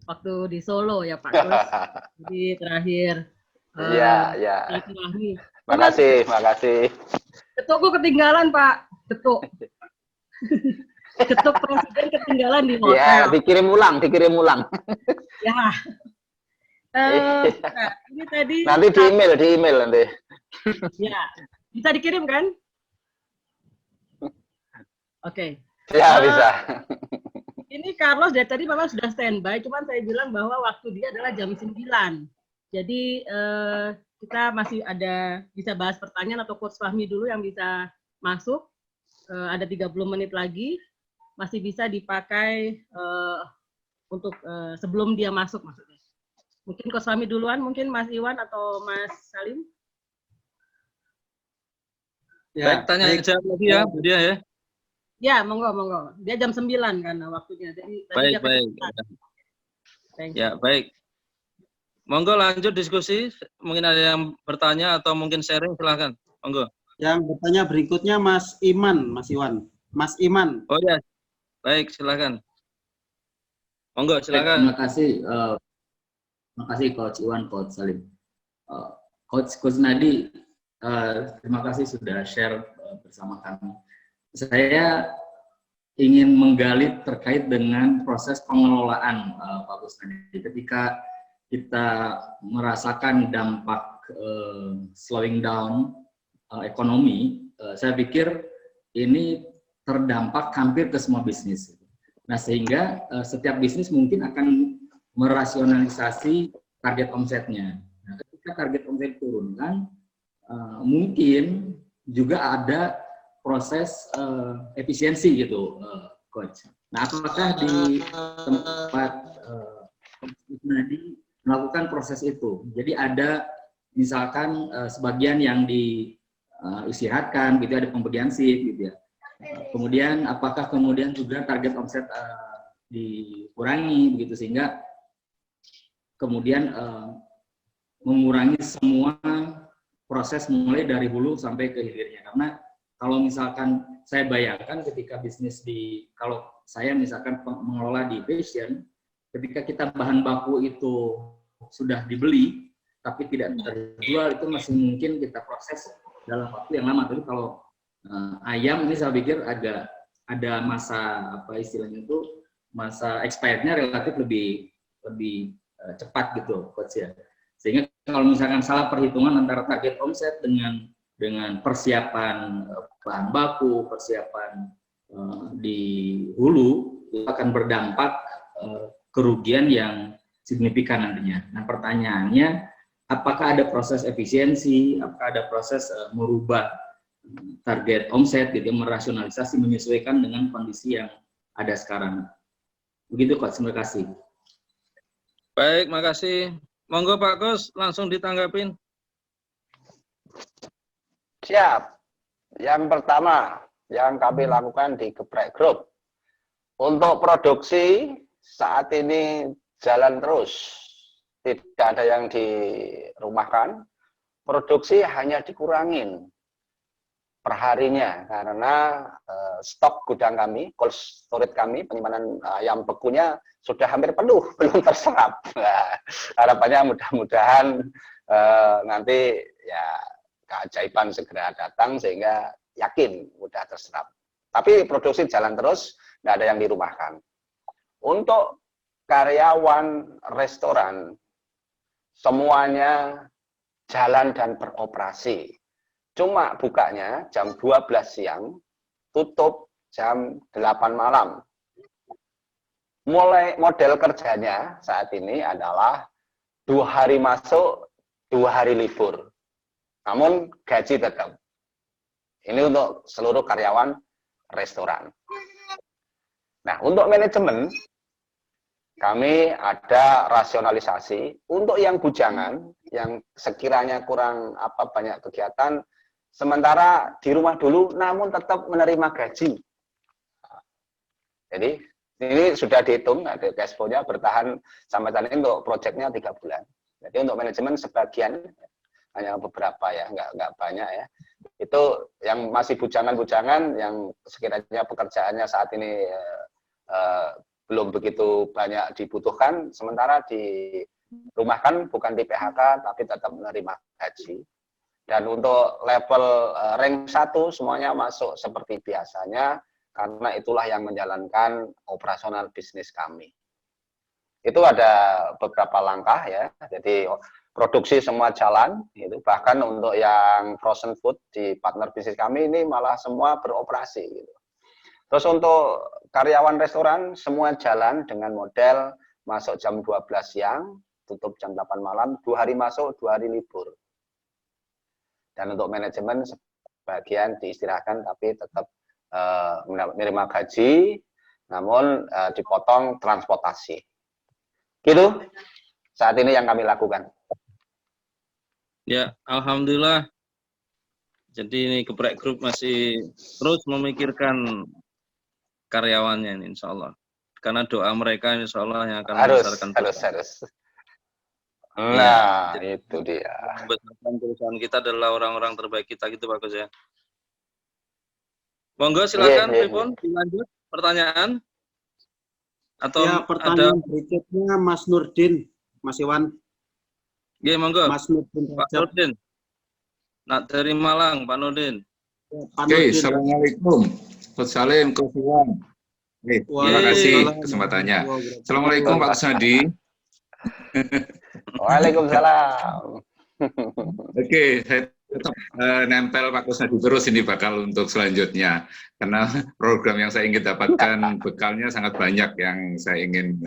waktu di Solo ya Pak Kus. Jadi terakhir. Iya. Makasih. Ketukku ketinggalan Pak. Ketuk presiden ketinggalan di hotel. Ya, dikirim ulang. Ya. Ini tadi. Nanti di email nanti. Ya, bisa dikirim kan? Oke. Ya, bisa. Ini Carlos dari tadi memang sudah standby, cuman saya bilang bahwa waktu dia adalah jam 9. Jadi kita masih ada bisa bahas pertanyaan atau Coach Fahmi dulu yang bisa masuk. Ada 30 menit lagi, masih bisa dipakai untuk sebelum dia masuk maksudnya. Mungkin Coach Fahmi duluan, mungkin Mas Iwan atau Mas Salim. Ya, baik, tanya jawab lagi ya, dia ya. Ya, monggo. Dia jam 9 kan waktunya. Jadi baik. Ya, baik. Monggo lanjut diskusi. Mungkin ada yang bertanya atau mungkin sharing, silahkan. Monggo. Yang bertanya berikutnya Mas Iman, Mas Iwan. Mas Iman. Oh ya, baik, silahkan. Monggo, silahkan. Terima kasih Coach Iwan, Coach Salim. Coach Nadi, terima kasih sudah share bersama kami. Saya ingin menggali terkait dengan proses pengelolaan Pak Kusnadi. Ketika kita merasakan dampak slowing down ekonomi, saya pikir ini terdampak hampir ke semua bisnis. Nah, sehingga setiap bisnis mungkin akan merasionalisasi target omsetnya. Nah, ketika target omset turunkan, mungkin juga ada proses efisiensi gitu, Coach. Nah, apakah di tempat Nadi melakukan proses itu? Jadi ada misalkan sebagian yang diistirahatkan, gitu, ada pembagian shift, gitu ya. Kemudian apakah kemudian juga target omset dikurangi, begitu sehingga kemudian mengurangi semua proses mulai dari hulu sampai ke hilirnya. Karena kalau misalkan saya bayangkan ketika bisnis kalau saya misalkan mengelola di fashion, ketika kita bahan baku itu sudah dibeli, tapi tidak terjual itu masih mungkin kita proses dalam waktu yang lama. Tapi kalau ayam ini saya pikir ada masa apa istilahnya itu masa expirednya relatif lebih cepat gitu, Coach ya. Sehingga kalau misalkan salah perhitungan antara target omset dengan persiapan bahan baku, persiapan di hulu itu akan berdampak kerugian yang signifikan nantinya. Nah pertanyaannya, apakah ada proses efisiensi, apakah ada proses merubah target omset, gitu, merasionalisasi, menyesuaikan dengan kondisi yang ada sekarang. Begitu Coach, terima kasih. Baik, makasih. Monggo Pak Kus, langsung ditanggapin. Siap. Yang pertama yang kami lakukan di Geprek Group, untuk produksi saat ini jalan terus, tidak ada yang dirumahkan, produksi hanya dikurangin perharinya karena stok gudang kami, cold storage kami, penyimpanan ayam bekunya sudah hampir penuh, belum terserap. Nah, harapannya mudah-mudahan nanti ya keajaiban segera datang sehingga yakin mudah terserap. Tapi produksi jalan terus, tidak ada yang dirumahkan. Untuk karyawan restoran, semuanya jalan dan beroperasi. Cuma bukanya jam 12 siang, tutup jam 8 malam. Mulai model kerjanya saat ini adalah 2 hari masuk, 2 hari libur. Namun gaji tetap. Ini untuk seluruh karyawan restoran. Nah, untuk manajemen, kami ada rasionalisasi. Untuk yang bujangan, yang sekiranya kurang banyak kegiatan, sementara di rumah dulu, namun tetap menerima gaji. Jadi, ini sudah dihitung, ada cash flow-nya bertahan sampai saat ini untuk proyeknya 3 bulan. Jadi, untuk manajemen sebagian, hanya beberapa ya, nggak banyak ya. Itu yang masih bujangan-bujangan, yang sekiranya pekerjaannya saat ini belum begitu banyak dibutuhkan, sementara dirumahkan bukan di PHK, tapi tetap menerima gaji. Dan untuk level rank 1 semuanya masuk seperti biasanya, karena itulah yang menjalankan operasional bisnis kami. Itu ada beberapa langkah ya, jadi produksi semua jalan, gitu. Bahkan untuk yang frozen food di partner bisnis kami ini malah semua beroperasi. Gitu. Terus untuk karyawan restoran semua jalan dengan model masuk jam 12 siang, tutup jam 8 malam, 2 hari masuk, 2 hari libur. Dan untuk manajemen sebagian diistirahatkan tapi tetap menerima gaji, namun dipotong transportasi. Gitu saat ini yang kami lakukan. Ya, alhamdulillah. Jadi ini Geprek Group masih terus memikirkan karyawannya ini, insya Allah. Karena doa mereka insya Allah yang akan membesarkan harus. Nah, ya, itu dia. Membesarkan perusahaan kita adalah orang-orang terbaik kita, gitu Pak Gus ya. Monggo silakan, Pripun, dilanjut pertanyaan. Atau ya, pertanyaan berikutnya Mas Nurdin, Mas Iwan. Iya, monggo. Mas Nurdin. Pak Nurdin. Nah, dari Malang, Pak Nurdin. Oke, Assalamualaikum. Coach Salim, Coach Iwan. Terima kasih kesempatannya. Assalamualaikum Pak Kusnadi. Waalaikumsalam. Oke, saya tetap nempel Pak Kusnadi terus ini bakal untuk selanjutnya. Karena program yang saya ingin dapatkan bekalnya sangat banyak yang saya ingin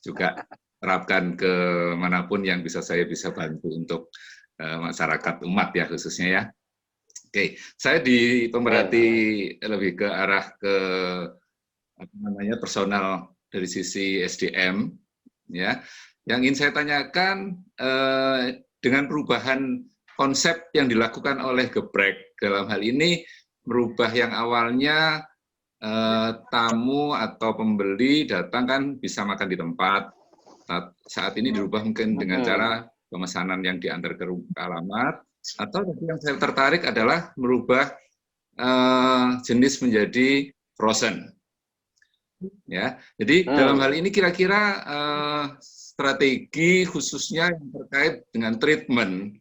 juga terapkan ke manapun yang saya bisa bantu untuk masyarakat umat ya khususnya ya. Oke, saya di pemerhati lebih ke arah ke personal dari sisi SDM ya. Yang ingin saya tanyakan dengan perubahan konsep yang dilakukan oleh Geprek dalam hal ini merubah yang awalnya tamu atau pembeli datang kan bisa makan di tempat. Saat ini dirubah mungkin dengan cara pemesanan yang diantar ke alamat, atau yang saya tertarik adalah merubah jenis menjadi frozen. Ya, jadi dalam hal ini kira-kira strategi khususnya yang terkait dengan treatment,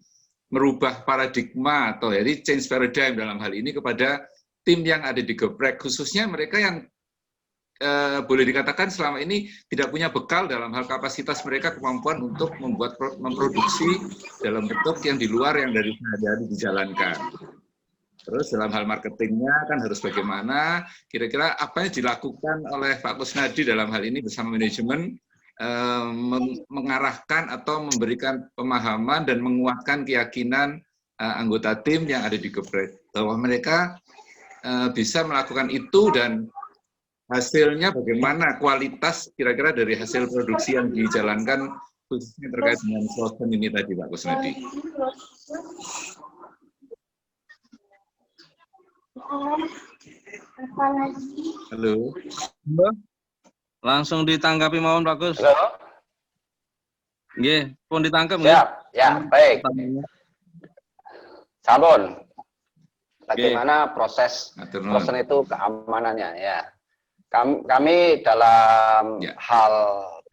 merubah paradigma atau jadi change paradigm dalam hal ini kepada tim yang ada di geprek, khususnya mereka yang boleh dikatakan selama ini tidak punya bekal dalam hal kapasitas mereka, kemampuan untuk memproduksi dalam bentuk yang di luar yang dari sehari-hari dijalankan. Terus dalam hal marketingnya kan harus bagaimana, kira-kira apa yang dilakukan oleh Pak Kusnadi dalam hal ini bersama manajemen, mengarahkan atau memberikan pemahaman dan menguatkan keyakinan anggota tim yang ada di geprek, bahwa mereka bisa melakukan itu dan hasilnya bagaimana, kualitas kira-kira dari hasil produksi yang dijalankan khususnya terkait dengan slogan ini tadi Pak Kusnadi. Halo. Langsung ditanggapi mohon Pak Gus. Halo. Nggih, pun ditangkap nggih? Siap, ya, baik. Sampun. Bagaimana proses itu keamanannya ya. Kami dalam hal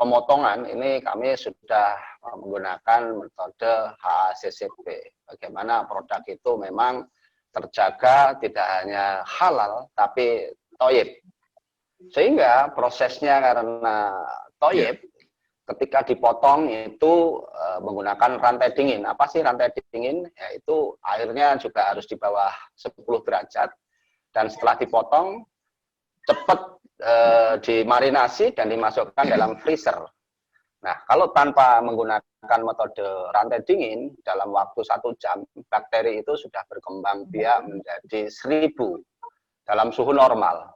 pemotongan ini kami sudah menggunakan metode HACCP. Bagaimana produk itu memang terjaga tidak hanya halal tapi thayyib. Sehingga prosesnya karena thayyib ketika dipotong itu menggunakan rantai dingin. Apa sih rantai dingin? Yaitu airnya juga harus di bawah 10 derajat dan setelah dipotong cepat dimarinasi dan dimasukkan dalam freezer. Nah, kalau tanpa menggunakan metode rantai dingin, dalam waktu 1 jam, bakteri itu sudah berkembang biak menjadi 1000 dalam suhu normal.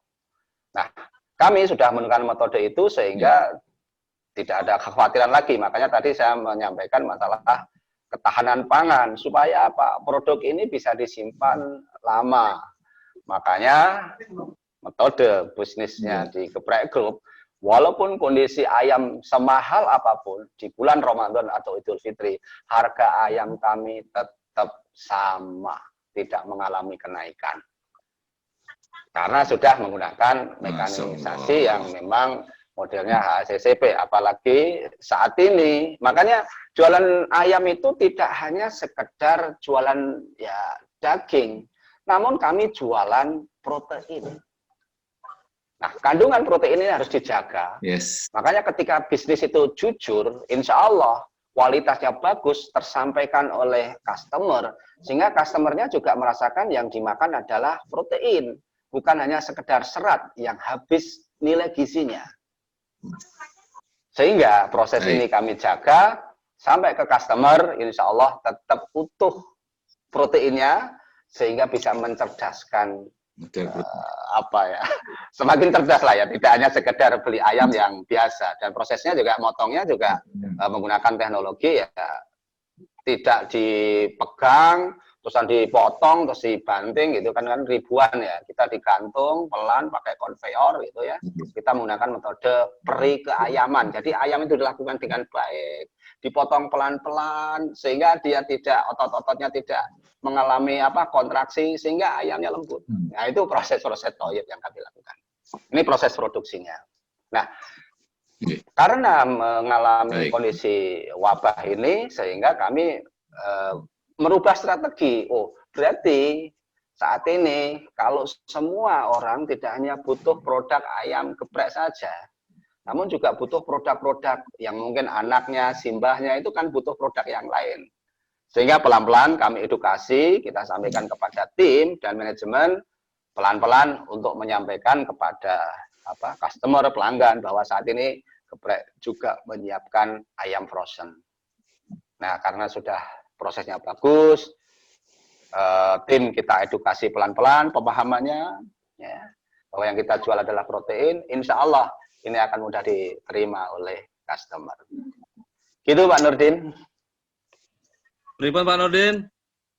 Nah, kami sudah menggunakan metode itu sehingga tidak ada kekhawatiran lagi. Makanya tadi saya menyampaikan masalah ketahanan pangan, supaya apa? Produk ini bisa disimpan lama. Makanya metode bisnisnya di Geprek Group, walaupun kondisi ayam semahal apapun di bulan Ramadan atau Idul Fitri, harga ayam kami tetap sama, tidak mengalami kenaikan. Karena sudah menggunakan mekanisasi yang memang modelnya HACCP, apalagi saat ini. Makanya jualan ayam itu tidak hanya sekedar jualan ya daging, namun kami jualan protein. Nah, kandungan protein ini harus dijaga. Yes. Makanya ketika bisnis itu jujur, insya Allah kualitasnya bagus, tersampaikan oleh customer, sehingga customernya juga merasakan yang dimakan adalah protein, bukan hanya sekedar serat yang habis nilai gizinya. Sehingga proses ini kami jaga, sampai ke customer, insya Allah tetap utuh proteinnya, sehingga bisa mencerdaskan semakin cerdas lah ya, tidak hanya sekedar beli ayam yang biasa, dan prosesnya juga motongnya juga menggunakan teknologi ya, tidak dipegang terusan dipotong terus dibanting gitu kan ribuan ya, kita digantung pelan pakai konveyor gitu ya. Kita menggunakan metode peri keayaman, jadi ayam itu dilakukan dengan baik, dipotong pelan-pelan sehingga dia tidak, otot-ototnya tidak mengalami kontraksi sehingga ayamnya lembut. Nah, itu proses-proses thayyib yang kami lakukan. Ini proses produksinya. Nah, karena mengalami kondisi wabah ini sehingga kami merubah strategi. Oh, berarti saat ini kalau semua orang tidak hanya butuh produk ayam geprek saja, namun juga butuh produk-produk yang mungkin anaknya, simbahnya itu kan butuh produk yang lain. Sehingga pelan-pelan kami edukasi, kita sampaikan kepada tim dan manajemen pelan-pelan untuk menyampaikan kepada customer, pelanggan bahwa saat ini geprek juga menyiapkan ayam frozen. Nah, karena sudah prosesnya bagus, tim kita edukasi pelan-pelan pemahamannya, ya, bahwa yang kita jual adalah protein, insya Allah ini akan mudah diterima oleh customer. Gitu Pak Nurdin. Pripun Pak Nurdin?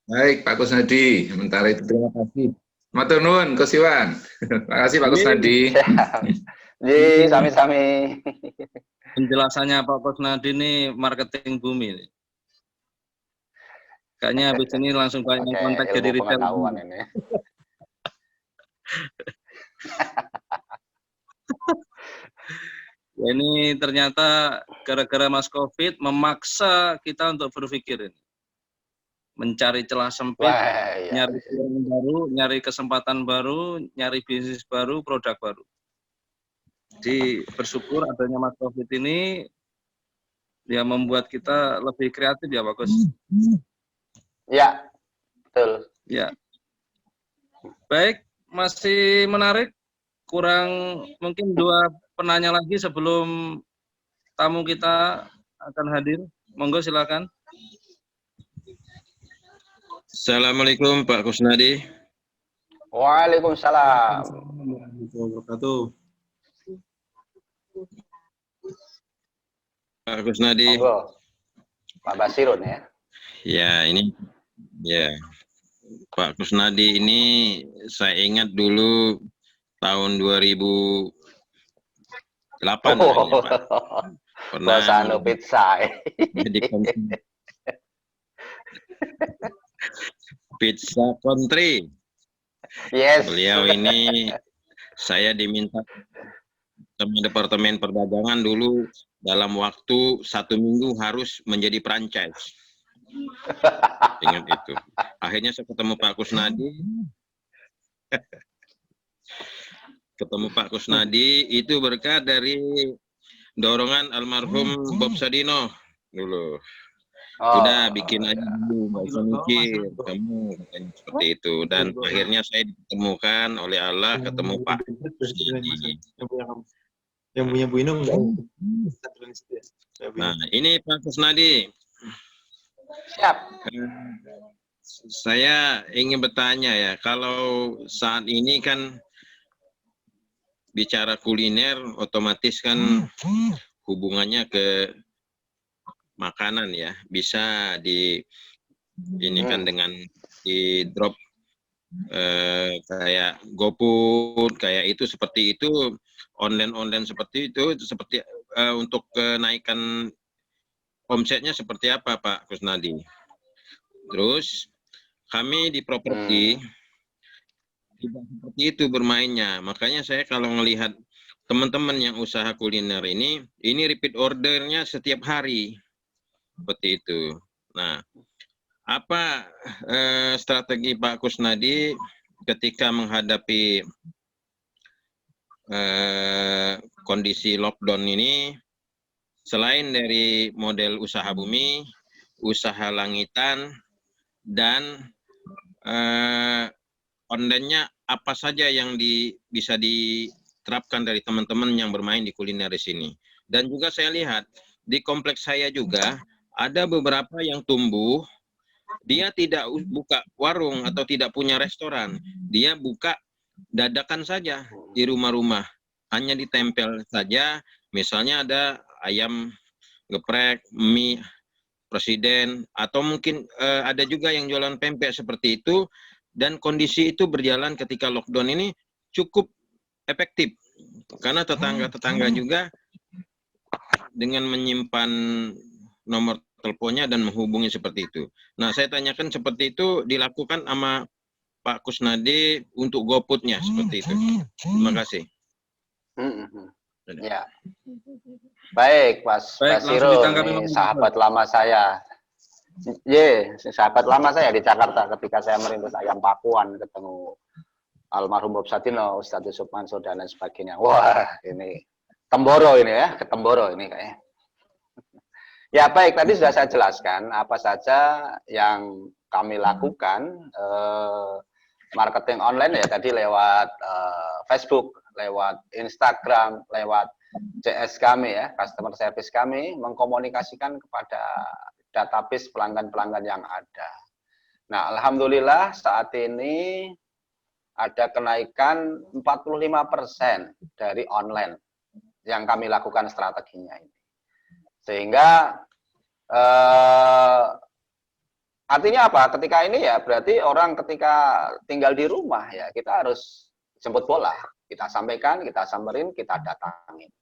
Baik Pak Kusnadi, sementara itu terima kasih. Matur nuwun Gus Iwan. Terima kasih Pak Kusnadi. Ji, sami-sami. Penjelasannya Pak Kusnadi ini marketing bumi. Kayaknya habis ini langsung banyak kontak jadi retail. Ini. Ya, ini ternyata gara-gara Mas COVID memaksa kita untuk berpikir ini. Mencari celah sempit, nyari peluang baru, nyari kesempatan baru, nyari bisnis baru, produk baru. Jadi bersyukur adanya Mas COVID ini ya membuat kita lebih kreatif ya Pak Gus. Ya, betul. Ya. Baik, masih menarik. Kurang mungkin 2 penanya lagi sebelum tamu kita akan hadir. Monggo silakan. Assalamualaikum Pak Kusnadi. Waalaikumsalam. Pak Kusnadi. Monggo. Pak Basirun ya. Ya, ini ya. Pak Kusnadi ini saya ingat dulu tahun 2008 Oh, Pak. Bosano pizza. Jadi Pizza Country. Yes. Beliau ini saya diminta sama Departemen Perdagangan dulu dalam waktu 1 minggu harus menjadi franchise. Ingat itu. Akhirnya saya ketemu Pak Kusnadi. Ketemu Pak Kusnadi itu berkat dari dorongan almarhum Bob Sadino dulu. Udah bikin aja dulu, nggak usah mikir kamu, katanya seperti itu. Dan akhirnya saya ditemukan oleh Allah, ketemu Pak Kusnadi. Yang punya Bu Inung enggak? Nah, ini Pak Kusnadi. Siap. Saya ingin bertanya ya, kalau saat ini kan bicara kuliner, otomatis kan hubungannya ke makanan ya, bisa ini kan dengan di drop kayak GoFood, kayak itu seperti itu, online seperti itu seperti untuk kenaikan omsetnya seperti apa Pak Kusnadi? Terus kami di properti tidak seperti itu bermainnya, makanya saya kalau melihat teman-teman yang usaha kuliner ini repeat ordernya setiap hari seperti itu. Nah, apa strategi Pak Kusnadi ketika menghadapi kondisi lockdown ini, selain dari model usaha bumi, usaha langitan, dan online-nya apa saja yang bisa diterapkan dari teman-teman yang bermain di kuliner di sini. Dan juga saya lihat di kompleks saya juga ada beberapa yang tumbuh, dia tidak buka warung atau tidak punya restoran, dia buka dadakan saja di rumah-rumah, hanya ditempel saja, misalnya ada ayam geprek, mie presiden, atau mungkin ada juga yang jualan pempek seperti itu, dan kondisi itu berjalan ketika lockdown ini cukup efektif, karena tetangga-tetangga juga dengan menyimpan nomor teleponnya dan menghubungi seperti itu. Nah, saya tanyakan seperti itu dilakukan sama Pak Kusnadi untuk GoFood-nya seperti itu. Terima kasih. Ya. Baik, Mas Basiro, ini sahabat lama saya. Sahabat lama saya di Jakarta ketika saya merintis ayam pakuan, ketemu almarhum Bob Sadino, Ustadz Yusuf Mansur dan lain sebagainya. Wah, ini Temboro ini ya, ke Temboro ini kayaknya. Ya baik, tadi sudah saya jelaskan apa saja yang kami lakukan marketing online ya, tadi lewat Facebook, lewat Instagram, lewat CS kami ya, customer service kami, mengkomunikasikan kepada database pelanggan-pelanggan yang ada. Nah, alhamdulillah saat ini ada kenaikan 45% dari online yang kami lakukan strateginya ini. Sehingga artinya apa? Ketika ini ya berarti orang ketika tinggal di rumah ya kita harus jemput bola. Kita sampaikan, kita samperin, kita datangin.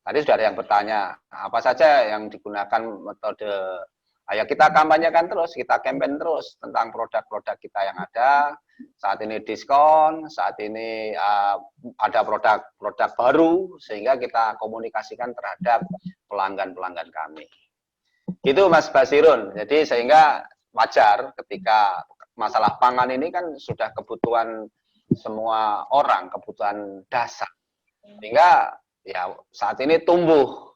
Tadi sudah ada yang bertanya, apa saja yang digunakan metode, ayo kita kampanyekan terus, kita campaign terus tentang produk-produk kita yang ada. Saat ini diskon, saat ini ada produk-produk baru, sehingga kita komunikasikan terhadap pelanggan-pelanggan kami. Itu Mas Basirun. Jadi sehingga wajar ketika masalah pangan ini kan sudah kebutuhan semua orang, kebutuhan dasar. Sehingga ya saat ini tumbuh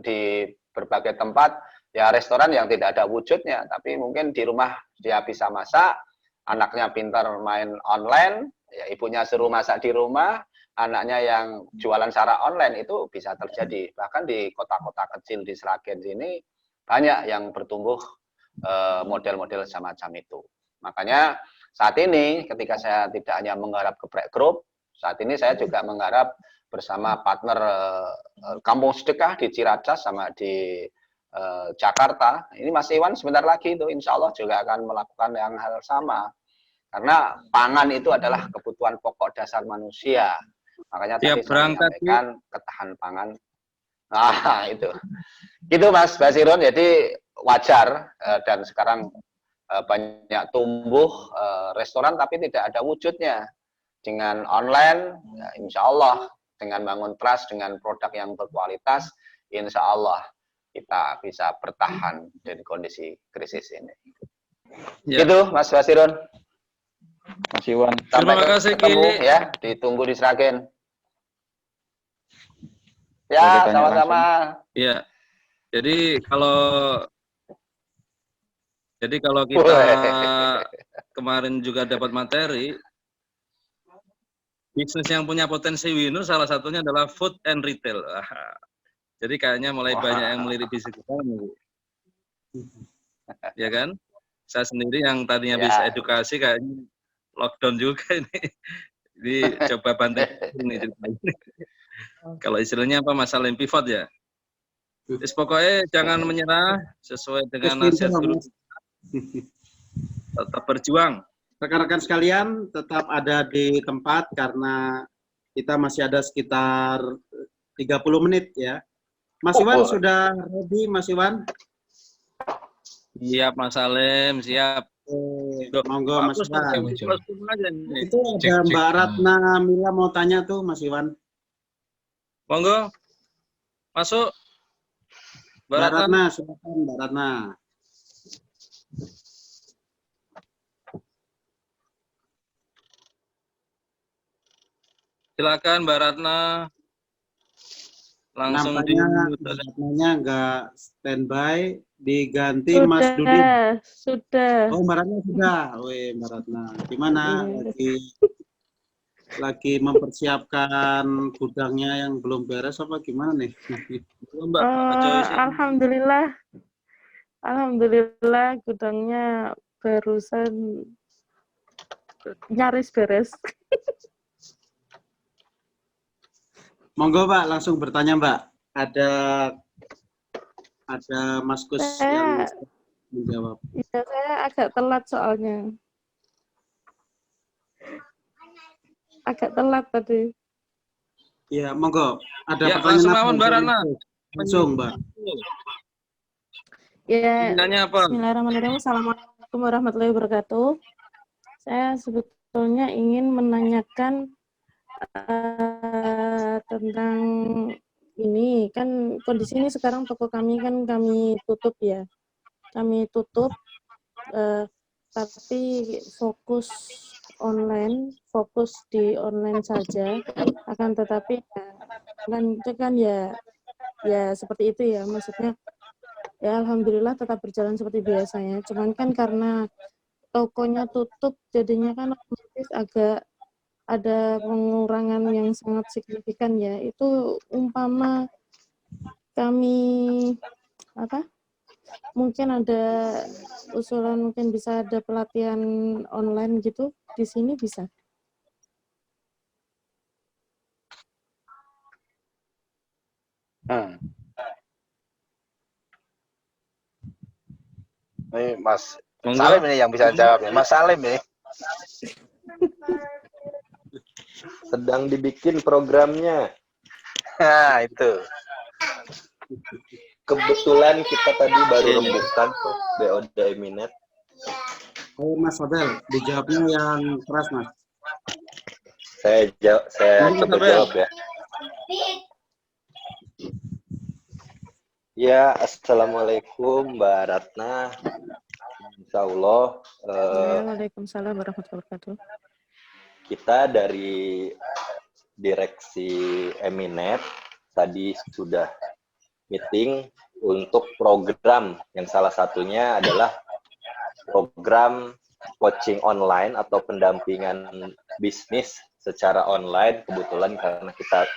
di berbagai tempat ya restoran yang tidak ada wujudnya, tapi mungkin di rumah dia bisa masak, anaknya pintar main online, ya ibunya suruh masak di rumah, anaknya yang jualan secara online itu bisa terjadi. Bahkan di kota-kota kecil di Sragen sini banyak yang bertumbuh model-model semacam itu. Makanya saat ini ketika saya tidak hanya menggarap Geprek Group, saat ini saya juga menggarap bersama partner Kampung Sedekah di Ciracas sama di Jakarta. Ini Mas Iwan sebentar lagi itu insya Allah juga akan melakukan yang hal sama. Karena pangan itu adalah kebutuhan pokok dasar manusia. Makanya tadi saya menyampaikan ketahanan pangan. Nah, itu. Gitu Mas Basirun, jadi wajar dan sekarang banyak tumbuh restoran tapi tidak ada wujudnya. Dengan online, ya insya Allah dengan bangun trust, dengan produk yang berkualitas, insya Allah kita bisa bertahan dari kondisi krisis ini. Ya. Gitu Mas Basirun. Mas Iwan. Sampai ketemu ya, ditunggu di Sragen. Ya, sama-sama. Iya. Jadi kalau kita kemarin juga dapat materi, bisnis yang punya potensi winner salah satunya adalah food and retail. Jadi kayaknya mulai banyak yang melirik bisnis kita. Ya kan? Saya sendiri yang tadinya bisa edukasi kayaknya lockdown juga ini. Jadi coba bantu ini. Kalau istilahnya apa, masalah pivot ya. Terus pokoknya jangan menyerah sesuai dengan nasihat guru. Tetap berjuang. Rekan-rekan sekalian tetap ada di tempat karena kita masih ada sekitar 30 menit ya. Mas Iwan sudah ready Mas Iwan? Siap Mas Salim, siap. Monggo Mas Iwan. Itu ada Mbak Ratna Mila mau tanya tuh Mas Iwan. Monggo. Masuk. Mbak Ratna, silakan Mbak Ratna. Silakan Mbak Ratna. Langsung Nampaknya nggak standby, diganti Mas Dudi. Sudah. Oh, Mbak Ratna sudah. Wih, Mbak Ratna. Gimana? Lagi mempersiapkan gudangnya yang belum beres apa gimana nih? Alhamdulillah gudangnya barusan nyaris beres. Monggo Pak, langsung bertanya Mbak. Ada Mas Kus yang menjawab. Iya, saya agak telat soalnya. Agak telat tadi. Iya, monggo. Ada ya, pertanyaan Mbak Ratna. Langsung, Mbak. Ya, apa? Bismillahirrahmanirrahim. Assalamualaikum warahmatullahi wabarakatuh. Saya sebetulnya ingin menanyakan tentang ini, kan kondisi ini sekarang toko kami kan kami tutup ya. Kami tutup, tapi fokus di online saja. Akan tetapi kan itu kan ya seperti itu ya, maksudnya ya alhamdulillah tetap berjalan seperti biasanya. Cuman kan karena tokonya tutup, jadinya kan otomatis agak ada pengurangan yang sangat signifikan ya. Itu umpama kami mungkin ada usulan, mungkin bisa ada pelatihan online gitu di sini bisa. Ini Mas Salim ini yang bisa jawab ya. Mas Salim ini. Sedang dibikin programnya. Nah, itu. Kebetulan kita tadi baru rembukan tuh BOD Eminet. Oh, Mas Fadel, dijawabnya yang keras, Mas. Saya coba jawab ya. Ya, Assalamualaikum Mbak Ratna. Insya Allah Waalaikumsalam warahmatullahi wabarakatuh. kita dari direksi Eminet tadi sudah meeting untuk program yang salah satunya adalah program coaching online atau pendampingan bisnis secara online. Kebetulan karena kita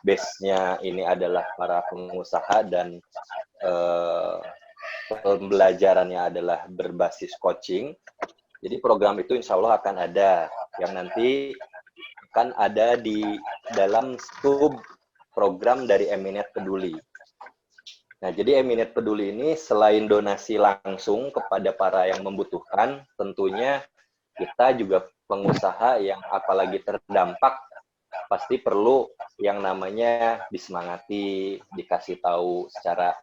base-nya ini adalah para pengusaha dan pembelajarannya adalah berbasis coaching. Jadi program itu insya Allah akan ada yang nanti akan ada di dalam sub program dari Eminet Peduli. Nah, jadi Eminet Peduli ini selain donasi langsung kepada para yang membutuhkan, tentunya kita juga pengusaha yang apalagi terdampak pasti perlu yang namanya disemangati, dikasih tahu secara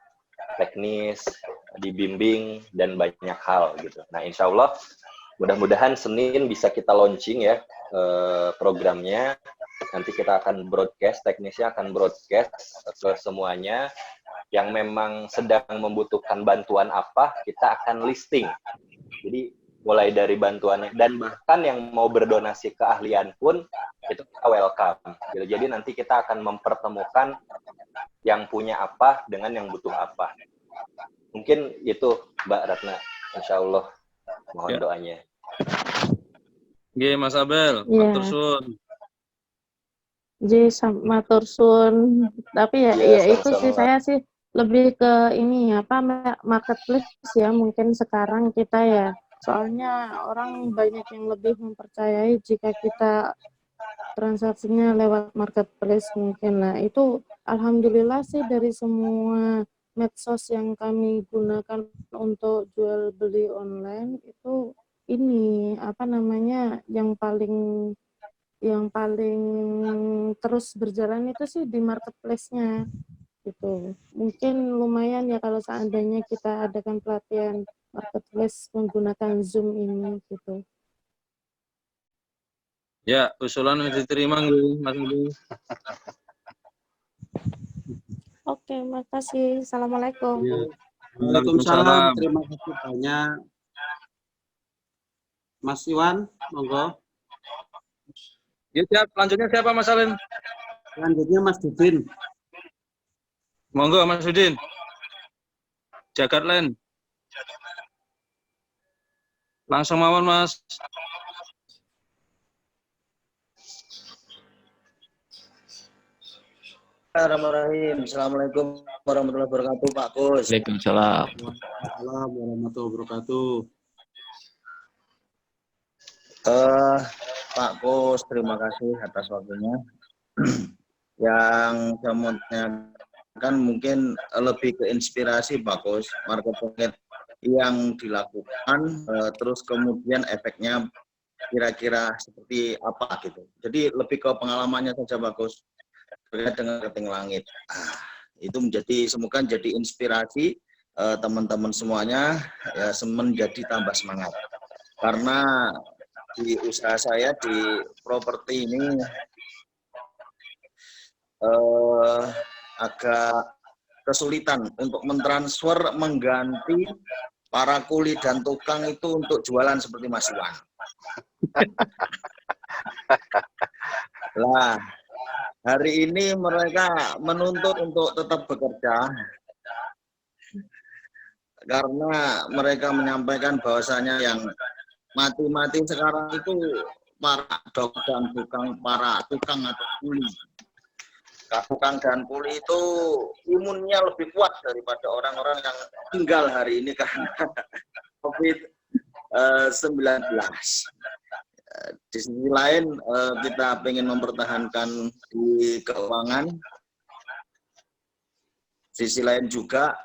teknis, dibimbing, dan banyak hal gitu. Nah, insya Allah mudah-mudahan Senin bisa kita launching ya programnya. Nanti kita akan broadcast, teknisnya akan broadcast ke semuanya. Yang memang sedang membutuhkan bantuan apa, kita akan listing. Jadi mulai dari bantuannya, dan bahkan yang mau berdonasi keahlian pun, itu kita welcome. Jadi nanti kita akan mempertemukan yang punya apa dengan yang butuh apa. Mungkin itu Mbak Ratna, insya Allah. Mohon doanya. Oke, Mas Abel, matur suwun. Jadi matur suwun. Tapi ya itu sih saya sih lebih ke ini apa marketplace ya mungkin sekarang kita ya. Soalnya orang banyak yang lebih mempercayai jika kita transaksinya lewat marketplace mungkin. Nah, itu alhamdulillah sih dari semua medsos yang kami gunakan untuk jual beli online itu ini apa namanya yang paling terus berjalan itu sih di marketplace-nya gitu. Mungkin lumayan ya kalau seandainya kita adakan pelatihan marketplace menggunakan Zoom ini gitu. Ya, usulan diterima Mas Uli. Oke, makasih. Assalamualaikum. Waalaikumsalam. Terima kasih banyak. Mas Iwan, monggo. Ya, siap. Selanjutnya siapa Mas Alin? Selanjutnya Mas Dudin. Monggo Mas Dudin. Jakartland. Langsung mawon Mas. Bismillahirrahmanirrahim. Assalamualaikum warahmatullahi wabarakatuh, Pak Kus. Waalaikumsalam. Waalaikumsalam warahmatullahi wabarakatuh. Pak Kus, terima kasih atas waktunya. Yang saya mau tanyakan mungkin lebih ke inspirasi Pak Kus, marketing yang dilakukan, terus kemudian efeknya kira-kira seperti apa gitu. Jadi lebih ke pengalamannya saja Pak Kus. Terkait dengan marketing langit, itu semoga jadi inspirasi teman-teman semuanya ya, menjadi tambah semangat. Karena di usaha saya di properti ini agak kesulitan untuk mentransfer, mengganti para kuli dan tukang itu untuk jualan seperti Mas Iwan. Lah, hari ini mereka menuntut untuk tetap bekerja karena mereka menyampaikan bahwasanya yang mati-mati sekarang itu para dokter dan tukang, para tukang atau kuli. Tukang dan kuli itu imunnya lebih kuat daripada orang-orang yang tinggal hari ini karena COVID-19. Di sisi lain kita ingin mempertahankan di keuangan. Sisi lain juga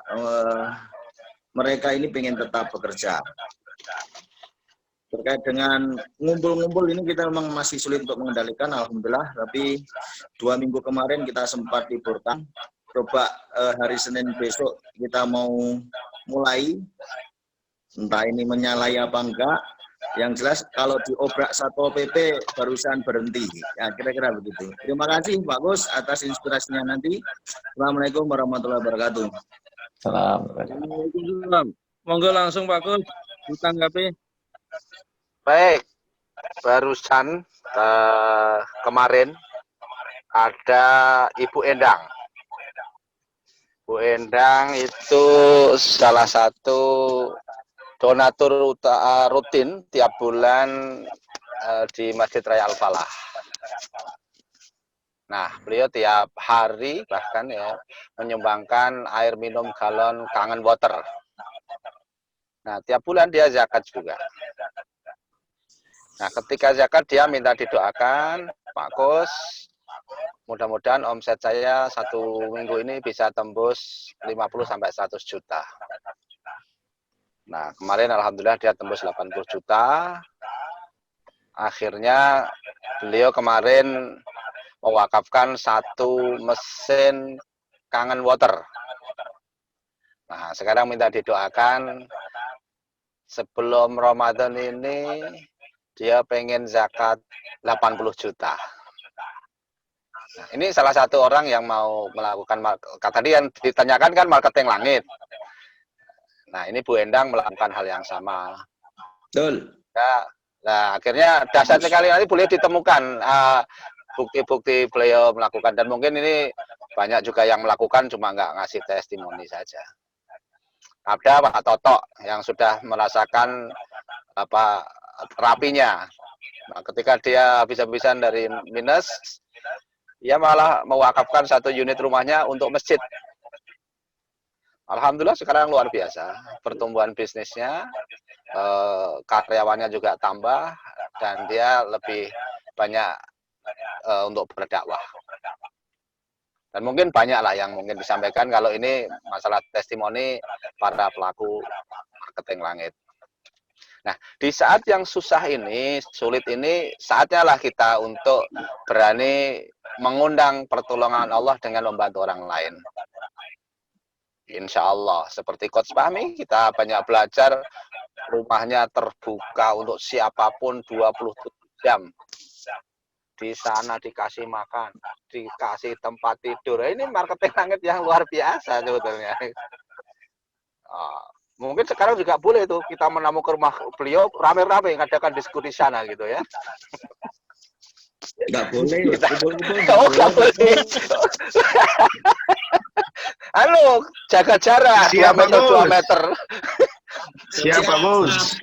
mereka ini ingin tetap bekerja. Terkait dengan ngumpul-ngumpul ini kita memang masih sulit untuk mengendalikan, alhamdulillah. Tapi 2 minggu kemarin kita sempat liburkan. Coba hari Senin besok kita mau mulai. Entah ini menyalahi apa enggak. Yang jelas kalau diobrak Satpol PP barusan berhenti. Ya kira-kira begitu. Terima kasih Pak Gus atas inspirasinya nanti. Assalamualaikum warahmatullahi wabarakatuh. Waalaikumsalam. Monggo langsung Pak Kus ditanggapi. Baik, barusan kemarin ada Ibu Endang. Bu Endang itu salah satu donatur rutin tiap bulan di Masjid Raya Al-Falah. Nah, beliau tiap hari bahkan ya menyumbangkan air minum galon Kangen Water. Nah, tiap bulan dia zakat juga. Nah, ketika zakat dia minta didoakan, Pak Kus, mudah-mudahan omset saya 1 minggu ini bisa tembus 50-100 juta. Nah, kemarin alhamdulillah dia tembus 80 juta. Akhirnya beliau kemarin mewakafkan 1 mesin Kangen Water. Nah, sekarang minta didoakan sebelum Ramadan ini dia pengen zakat 80 juta. Nah, ini salah satu orang yang mau melakukan, tadi yang ditanyakan kan marketing langit. Nah, ini Bu Endang melakukan hal yang sama. Betul. Ya, nah, akhirnya dahsyat sekali nanti boleh ditemukan bukti-bukti beliau melakukan, dan mungkin ini banyak juga yang melakukan cuma nggak ngasih testimoni saja. Ada Pak Toto yang sudah merasakan terapinya. Nah, ketika dia habis-habisan dari minus, ia malah mewakafkan 1 unit rumahnya untuk masjid. Alhamdulillah sekarang luar biasa pertumbuhan bisnisnya, karyawannya juga tambah, dan dia lebih banyak untuk berdakwah. Dan mungkin banyak lah yang mungkin disampaikan kalau ini masalah testimoni para pelaku marketing langit. Nah, di saat yang susah ini, sulit ini, saatnya lah kita untuk berani mengundang pertolongan Allah dengan membantu orang lain. Insya Allah, seperti Coach Fahmi, kita banyak belajar, rumahnya terbuka untuk siapapun 27 jam. Di sana dikasih makan, dikasih tempat tidur. Ini marketing langit yang luar biasa sebetulnya. Mungkin sekarang juga boleh tuh kita menemukan rumah beliau rame-rame ngadakan diskusi sana gitu ya. Nggak boleh. Oh, nggak boleh. Halo, jaga jarak 2 meter 2 meter. Siapa Bos?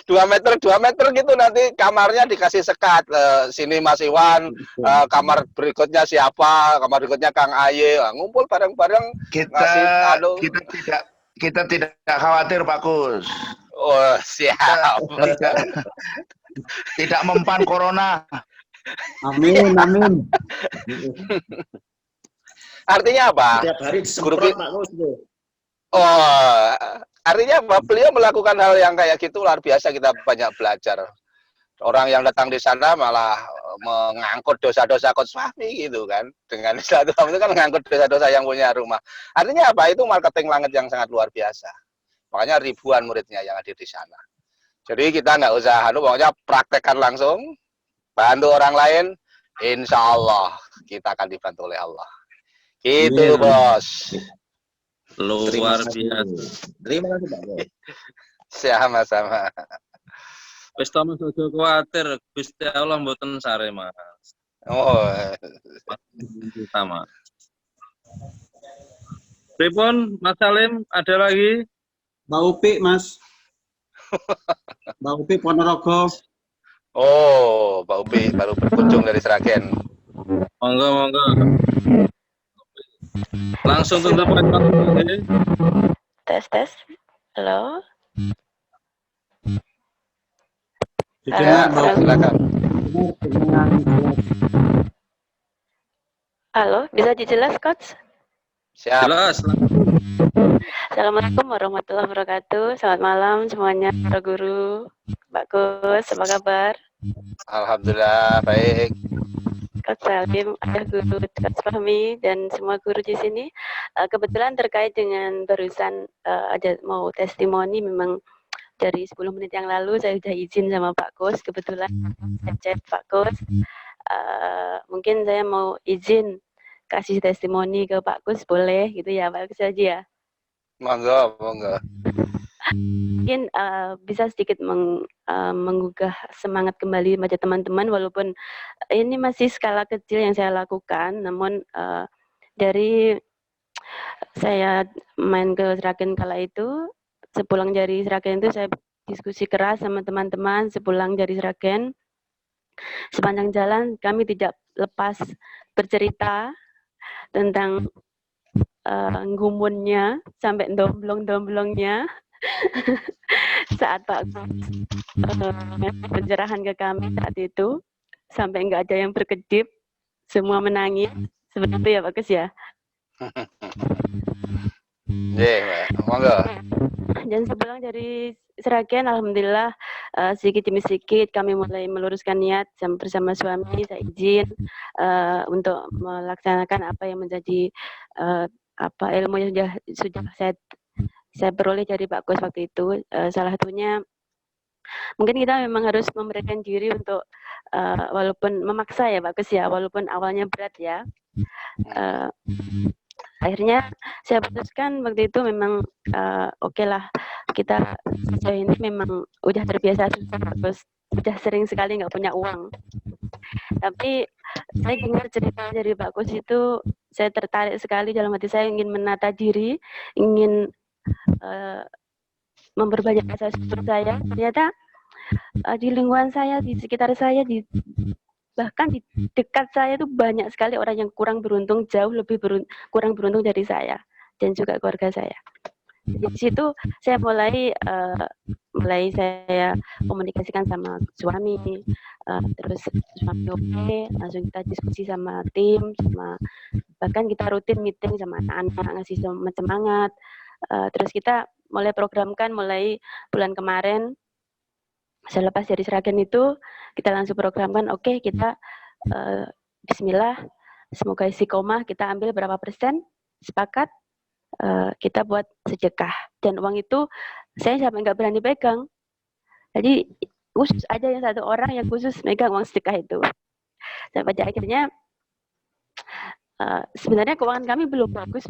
2 meter gitu, nanti kamarnya dikasih sekat. Sini Mas Iwan, kamar berikutnya siapa, kamar berikutnya Kang Aye. Ngumpul bareng-bareng. Kita tidak khawatir Pak Kus. Oh, siap. Tidak mempan corona. Amin, amin. Artinya apa? Setiap hari disemprot Pak Kus. Oh, artinya apa? Beliau melakukan hal yang kayak gitu luar biasa, kita banyak belajar. Orang yang datang di sana malah mengangkut dosa-dosa Coach Fahmi gitu kan. Dengan Islam itu kan mengangkut dosa-dosa yang punya rumah. Artinya apa? Itu marketing langit yang sangat luar biasa. Makanya ribuan muridnya yang hadir di sana. Jadi kita nggak usah, pokoknya praktekkan langsung, bantu orang lain, insya Allah kita akan dibantu oleh Allah. Gitu, Bos. Luar biasa. Terima kasih Pak Bos. Sama-sama. Wis ta Mas aja kuwatir, Gusti Allah mboten sare, Mas. Oh. Sama. Pripun Mas Salim, ada lagi? Mbak Upi, Mas. Mbak Upi Ponorogo. Oh, Mbak Upi baru berkunjung dari Sragen. Monggo, monggo. Langsung tutup podcast. Tes. Halo. Silakan. Halo, bisa dijelas, Coach? Siap. Jelas. Assalamualaikum warahmatullahi wabarakatuh. Selamat malam semuanya, para guru. Mbak Kus, apa kabar? Alhamdulillah, baik. Coach Salim, ada guru Coach Fahmi, dan semua guru di sini. Kebetulan terkait dengan barusan ada mau testimoni, memang dari 10 menit yang lalu saya sudah izin sama Pak Kus, kebetulan chat Pak Kus. Mungkin saya mau izin kasih testimoni ke Pak Kus boleh gitu ya Pak Kus aja ya. Monggo, monggo. Mungkin bisa sedikit menggugah semangat kembali baca teman-teman walaupun ini masih skala kecil yang saya lakukan, namun dari saya main ke Sragen kala itu, sepulang dari Sragen itu saya diskusi keras sama teman-teman sepulang dari Sragen. Sepanjang jalan kami tidak lepas bercerita tentang gumunnya sampai domblong-domblongnya saat Pak pencerahan ke kami saat itu sampai nggak ada yang berkedip, semua menangis seperti itu ya Pak Kus ya. Monggo. Dan sepulang dari Sragen, alhamdulillah sedikit demi sedikit kami mulai meluruskan niat bersama suami. Saya izin untuk melaksanakan apa yang menjadi ilmu yang sudah saya peroleh dari Pak Kus waktu itu. Salah satunya mungkin kita memang harus memberikan diri untuk walaupun memaksa ya Pak Kus ya, walaupun awalnya berat ya. Akhirnya saya putuskan waktu itu memang oke lah, kita sejauh ini memang udah terbiasa terus udah sering sekali nggak punya uang. Tapi saya dengar cerita dari Pak Kus itu saya tertarik sekali, dalam hati saya ingin menata diri, ingin memperbanyak rasa syukur saya. Ternyata di lingkungan saya, di sekitar saya, bahkan di dekat saya itu banyak sekali orang yang kurang beruntung, jauh lebih kurang beruntung dari saya dan juga keluarga saya. Di situ saya mulai saya komunikasikan sama suami, terus suami oke, langsung kita diskusi sama tim, bahkan kita rutin meeting sama anak-anak, ngasih semangat. Terus kita mulai programkan mulai bulan kemarin. Selepas dari Sragen itu kita langsung programkan, oke, kita Bismillah, semoga istiqomah, kita ambil berapa persen, sepakat kita buat sedekah, dan uang itu saya sampai nggak berani pegang, jadi khusus aja yang satu orang yang khusus megang uang sedekah itu. Sampai pada akhirnya sebenarnya keuangan kami belum bagus.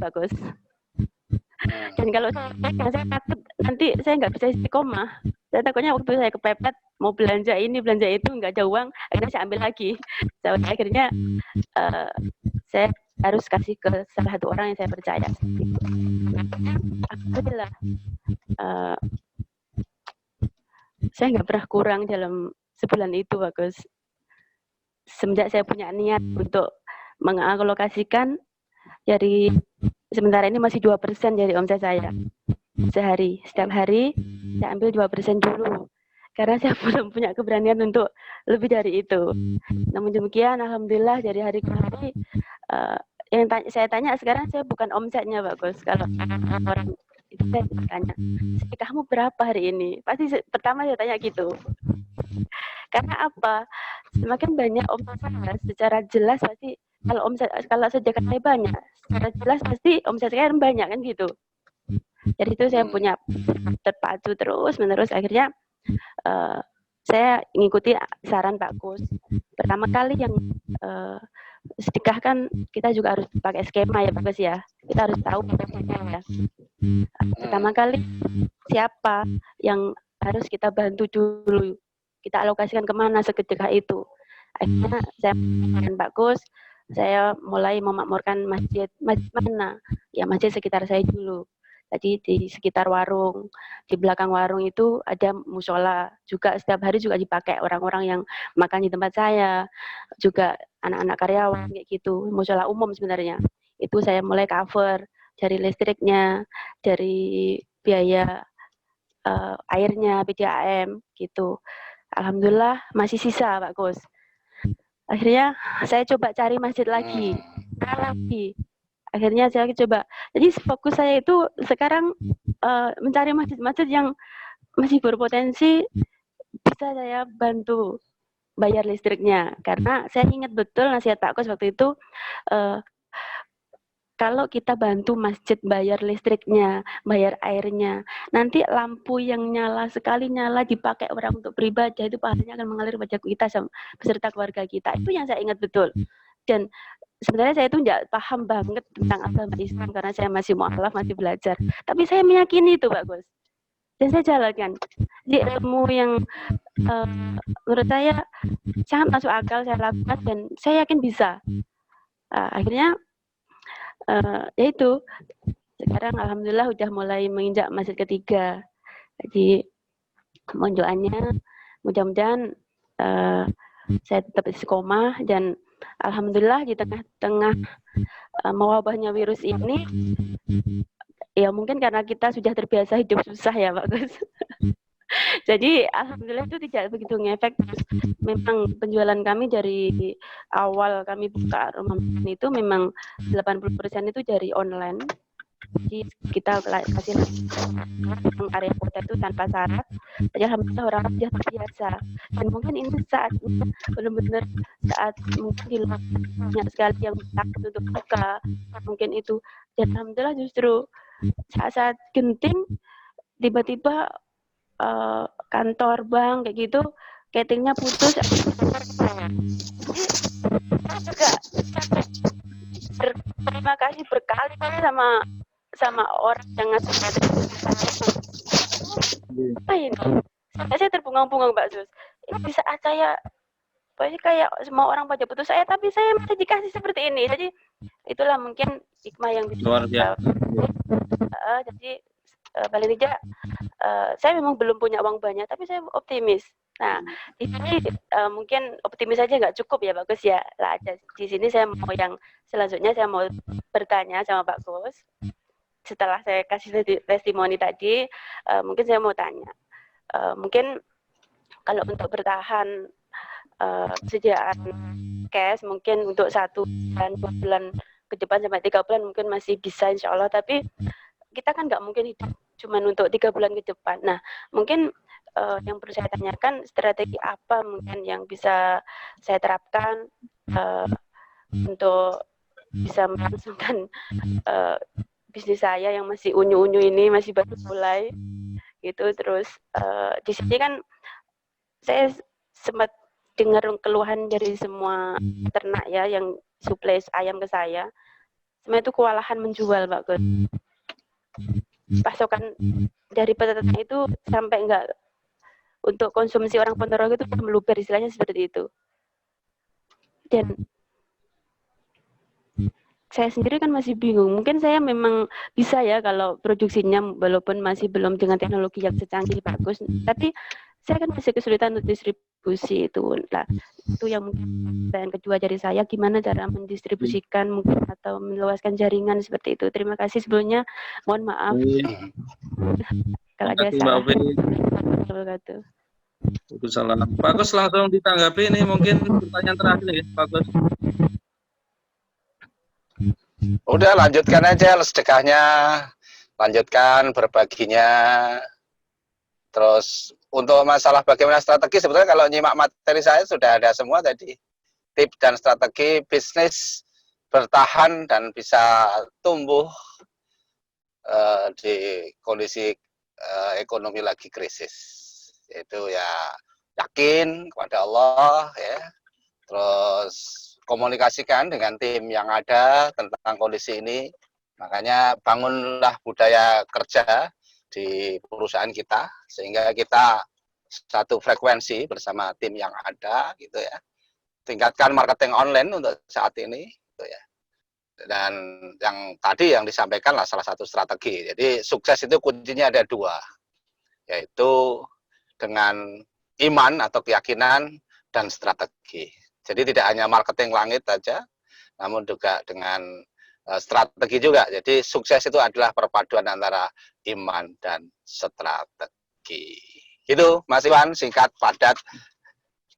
Dan kalau saya takut nanti saya nggak bisa istiqomah. Saya takutnya waktu saya kepepet mau belanja ini belanja itu nggak ada uang, akhirnya saya ambil lagi. Sampai akhirnya saya harus kasih ke salah satu orang yang saya percaya. Alhamdulillah, saya nggak pernah kurang dalam sebulan itu, bagus. Semenjak saya punya niat untuk mengalokasikan dari sementara ini masih 2% dari omset saya sehari. Setiap hari saya ambil 2% dulu. Karena saya belum punya keberanian untuk lebih dari itu. Namun demikian, alhamdulillah dari hari ke hari, yang saya tanya sekarang saya bukan omsetnya, bagus. Kalau orang itu saya tanya, sedekahmu berapa hari ini? Pasti pertama saya tanya gitu. Karena apa? Semakin banyak omset saya, secara jelas pasti kalau sedekah saya banyak, secara jelas pasti omset saya banyak kan gitu. Jadi itu saya punya terpacu terus menerus, akhirnya saya mengikuti saran Pak Kus. Pertama kali yang sedekah kan kita juga harus pakai skema ya Pak Kus ya. Kita harus tahu ya. Pertama kali siapa yang harus kita bantu dulu. Kita alokasikan kemana sedekah itu. Akhirnya saya dengan Pak Kus, saya mulai memakmurkan masjid mana? Ya masjid sekitar saya dulu. Jadi di sekitar warung, di belakang warung itu ada musola juga, setiap hari juga dipakai orang-orang yang makan di tempat saya, juga anak-anak karyawan kayak gitu, musola umum sebenarnya. Itu saya mulai cover dari listriknya, dari biaya airnya, PDAM gitu. Alhamdulillah masih sisa Pak Kus. Akhirnya saya coba cari masjid lagi. Akhirnya saya coba. Jadi fokus saya itu sekarang mencari masjid-masjid yang masih berpotensi bisa saya bantu bayar listriknya. Karena saya ingat betul nasihat Pak Kus waktu itu, kalau kita bantu masjid bayar listriknya, bayar airnya, nanti lampu yang nyala sekali nyala dipakai orang untuk beribadah, itu pahalanya akan mengalir pada kita beserta keluarga kita. Itu yang saya ingat betul. Dan sebenarnya saya itu nggak paham banget tentang agama Islam karena saya masih mualaf, masih belajar. Tapi saya meyakini itu, Pak Gus. Dan saya jalankan. Di ilmu yang menurut saya sangat masuk akal saya lakukan dan saya yakin bisa. Akhirnya yaitu sekarang alhamdulillah udah mulai menginjak masjid ketiga. Jadi mohon doanya mudah-mudahan saya tetap istiqomah dan alhamdulillah di tengah-tengah mewabahnya virus ini ya mungkin karena kita sudah terbiasa hidup susah ya Pak Gus. Jadi alhamdulillah itu tidak begitu ngefek. Memang penjualan kami dari awal kami buka rumah makan itu memang 80% itu dari online. Jadi kita kasih area kota itu tanpa syarat. Jadi alhamdulillah orang sudah terbiasa. Dan mungkin ini saatnya benar-benar saat mungkin banyak sekali yang takut untuk buka. Mungkin itu. Dan alhamdulillah justru saat-saat genting tiba-tiba kantor bank kayak gitu cateringnya putus juga terima kasih berkali-kali sama orang yang ngasih apa ini saya terbungang-bungang Mbak Sus ini di saat saya pasti kayak semua orang pada putus saya tapi saya masih dikasih seperti ini jadi itulah mungkin hikmah yang bisa luar biasa. Jadi paling tidak saya memang belum punya uang banyak tapi saya optimis. Nah di sini mungkin optimis aja nggak cukup ya Pak Gus ya. Lah di sini saya mau yang selanjutnya saya mau bertanya sama Pak Gus. Setelah saya kasih testimoni tadi, mungkin saya mau tanya. Mungkin kalau untuk bertahan persediaan cash mungkin untuk 1 bulan, 2 bulan ke depan sampai 3 bulan mungkin masih bisa insya Allah. Tapi kita kan nggak mungkin hidup cuma untuk 3 bulan ke depan. Nah, mungkin yang perlu saya tanyakan strategi apa mungkin yang bisa saya terapkan untuk bisa melangsungkan bisnis saya yang masih unyu-unyu ini masih baru mulai gitu. Terus di sini kan saya sempat dengar keluhan dari semua ternak ya yang suplai ayam ke saya. Semua itu kewalahan menjual Pak Gus. Pasokan dari peternak itu sampai enggak untuk konsumsi orang Ponorogo itu meluber istilahnya seperti itu. Dan saya sendiri kan masih bingung. Mungkin saya memang bisa ya kalau produksinya walaupun masih belum dengan teknologi yang secanggih bagus, tapi saya kan masih kesulitan untuk distribusi itu. Nah, itu yang mungkin pertanyaan kedua dari saya, gimana cara mendistribusikan mungkin atau meluaskan jaringan seperti itu. Terima kasih sebelumnya. Mohon maaf. Kalau ada salah. Waalaikumsalam. Pak Gus langsung ditanggapi ini mungkin pertanyaan terakhir ya Pak Gus. Udah lanjutkan aja sedekahnya, lanjutkan berbaginya. Terus untuk masalah bagaimana strategi sebetulnya kalau nyimak materi saya sudah ada semua tadi. Tips dan strategi bisnis bertahan dan bisa tumbuh di kondisi ekonomi lagi krisis. Yaitu ya yakin kepada Allah ya. Terus komunikasikan dengan tim yang ada tentang kondisi ini. Makanya bangunlah budaya kerja di perusahaan kita sehingga kita satu frekuensi bersama tim yang ada gitu ya. Tingkatkan marketing online untuk saat ini gitu ya. Dan yang tadi yang disampaikan lah salah satu strategi. Jadi sukses itu kuncinya ada 2. Yaitu dengan iman atau keyakinan dan strategi. Jadi tidak hanya marketing langit saja, namun juga dengan strategi juga. Jadi sukses itu adalah perpaduan antara iman dan strategi. Gitu, Mas Iwan, singkat, padat.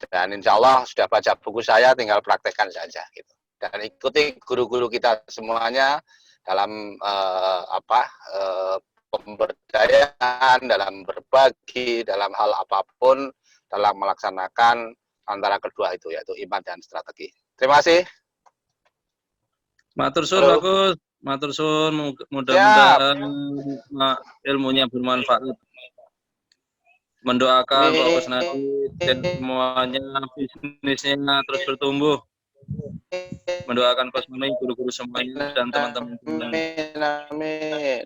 Dan insya Allah sudah baca buku saya, tinggal praktekkan saja. Gitu. Dan ikuti guru-guru kita semuanya dalam pemberdayaan, dalam berbagi, dalam hal apapun, dalam melaksanakan antara kedua itu, yaitu iman dan strategi. Terima kasih. Matur suwun bagus, matur suwun, mudah-mudahan ilmunya bermanfaat. Mendoakan Pak Gus Nadi dan semuanya bisnisnya terus bertumbuh mendoakan Coach Fahmi, guru-guru semuanya dan teman-teman. Amin.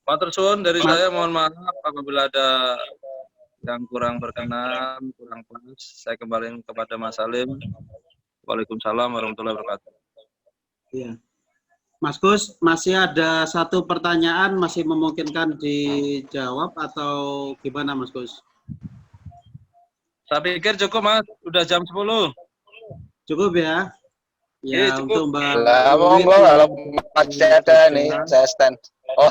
Matur suwun dari saya, mohon maaf apabila ada yang kurang berkenan, kurang pas. Saya kembalikan kepada Mas Salim. Waalaikumsalam warahmatullahi wabarakatuh. Iya. Mas Gus, masih ada satu pertanyaan, masih memungkinkan dijawab atau gimana Mas Gus? Saya pikir cukup Mas, udah jam 10. Cukup ya? Ya, cukup. untuk Mbak Lah, monggo kalau masih ada nih, saya stand. Oh.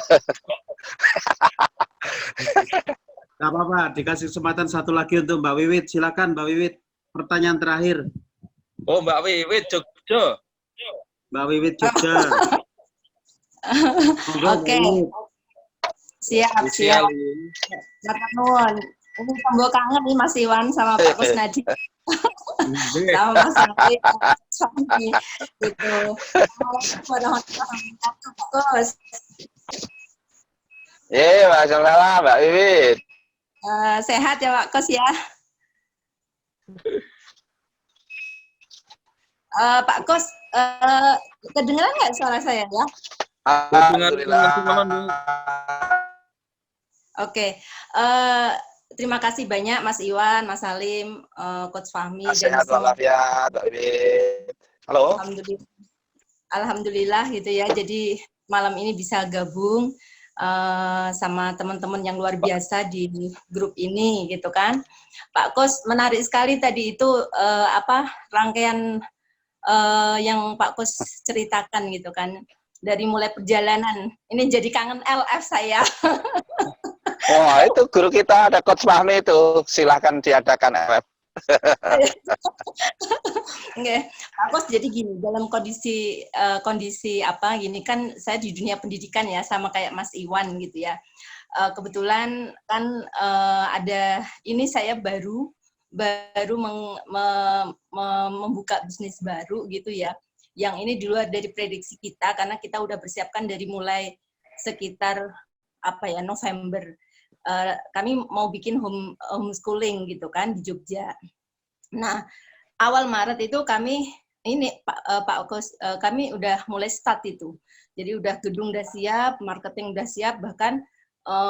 Gak apa-apa, dikasih kesempatan satu lagi untuk Mbak Wiwit. Silakan Mbak Wiwit, pertanyaan terakhir. Oh, Mbak Wiwit Jogja. Mbak Wiwit Jogja. Oke. Siap. Matur nuwun. Ini tombol kangen nih Mas Iwan sama Pak Kusnadi. Sama Mas Nabi, gitu. Gus. Masalah Mbak Wiwit. Sehat ya Pak Kus ya. Pak Kus, kedengeran nggak suara saya ya? Alhamdulillah. Oke, terima kasih banyak Mas Iwan, Mas Salim, Coach Fahmi dan Sehat walafiat, Mbak Wiwit. Halo. Alhamdulillah gitu ya. Jadi malam ini bisa gabung sama teman-teman yang luar biasa di grup ini gitu kan. Pak Coach, menarik sekali tadi itu rangkaian yang Pak Coach ceritakan gitu kan. Dari mulai perjalanan. Ini jadi kangen LF saya. Wah, itu guru kita ada Coach Fahmi itu. Silahkan diadakan LF. Nggak, aku jadi gini, dalam kondisi apa gini kan saya di dunia pendidikan ya, sama kayak Mas Iwan gitu ya. Kebetulan kan ada ini saya baru membuka bisnis baru gitu ya. Yang ini di luar dari prediksi kita karena kita udah persiapkan dari mulai sekitar November. Kami mau bikin homeschooling gitu kan di Jogja. Nah, awal Maret itu kami Pak Kos, kami udah mulai start itu. Jadi udah gedung udah siap, marketing udah siap, bahkan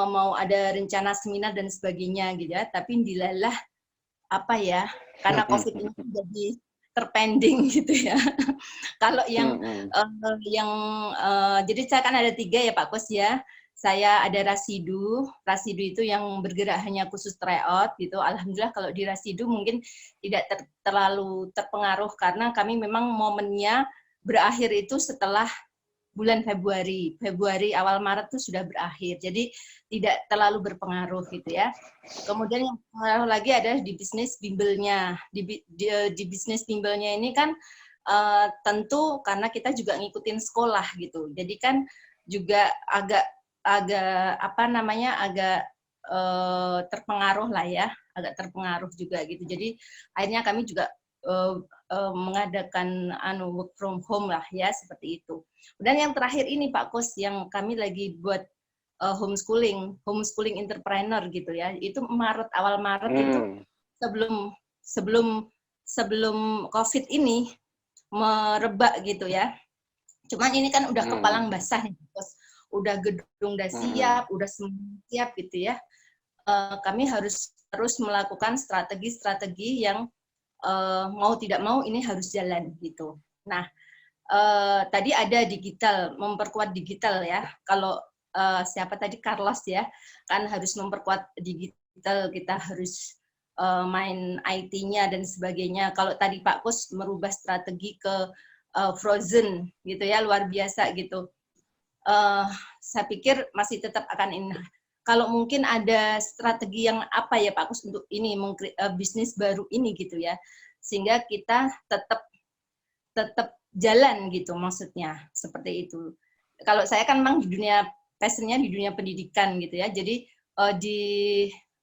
mau ada rencana seminar dan sebagainya gitu ya. Tapi dilalah karena COVID ini jadi terpending gitu ya. Kalau yang jadi saya kan ada 3 ya Pak Kos ya. Saya ada Rasidu itu yang bergerak hanya khusus tryout gitu. Alhamdulillah kalau di Rasidu mungkin tidak terlalu terpengaruh karena kami memang momennya berakhir itu setelah bulan Februari awal Maret itu sudah berakhir. Jadi tidak terlalu berpengaruh gitu ya. Kemudian yang pengaruh lagi adalah di bisnis bimbelnya. Di bisnis bimbelnya ini kan tentu karena kita juga ngikutin sekolah gitu. Jadi kan juga agak terpengaruh lah ya, agak terpengaruh juga gitu. Jadi akhirnya kami juga mengadakan work from home lah ya, seperti itu. Dan yang terakhir ini Pak Kos, yang kami lagi buat homeschooling entrepreneur gitu ya. Itu awal Maret itu sebelum COVID ini merebak gitu ya. Cuman ini kan udah kepalang basah nih Pak Kos. Udah gedung udah siap, udah semua siap gitu ya. Kami harus terus melakukan strategi-strategi yang mau tidak mau ini harus jalan gitu. Nah, tadi ada digital, memperkuat digital ya. Kalau siapa tadi Carlos ya, kan harus memperkuat digital, kita harus main IT-nya dan sebagainya. Kalau tadi Pak Kus merubah strategi ke frozen gitu ya, luar biasa gitu. Saya pikir masih tetap akan ini. Kalau mungkin ada strategi yang ya Pak Kus untuk ini bisnis baru ini gitu ya, sehingga kita tetap jalan gitu maksudnya, seperti itu. Kalau saya kan memang di dunia passionnya di dunia pendidikan gitu ya, jadi di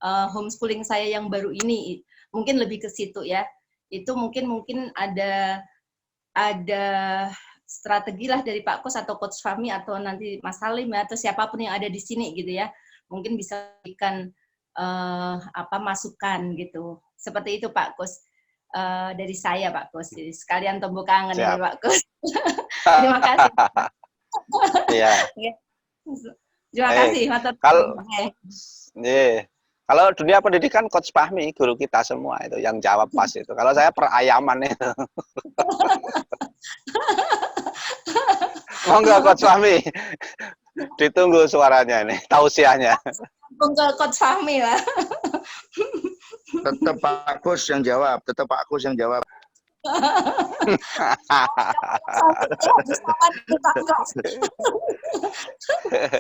homeschooling saya yang baru ini mungkin lebih ke situ ya. Itu mungkin ada strategi lah dari Pak Kos atau Coach Fahmi atau nanti Mas Salim atau siapapun yang ada di sini gitu ya, mungkin bisa berikan masukan gitu, seperti itu Pak Kos. dari saya Pak Kus. Jadi sekalian tembok kangen Siap. dari Pak Kus. Terima kasih. Iya. Terima kasih. Matur Kalau nuwun. kalau dunia pendidikan Coach Fahmi guru kita semua itu yang jawab pas itu. Kalau saya perayaman itu. Monggo Coach Fahmi. Ditunggu suaranya ini, tausiahnya. Ke Coach Fahmi lah. Tetap Pak Kus yang jawab, tetap Pak Kus yang jawab.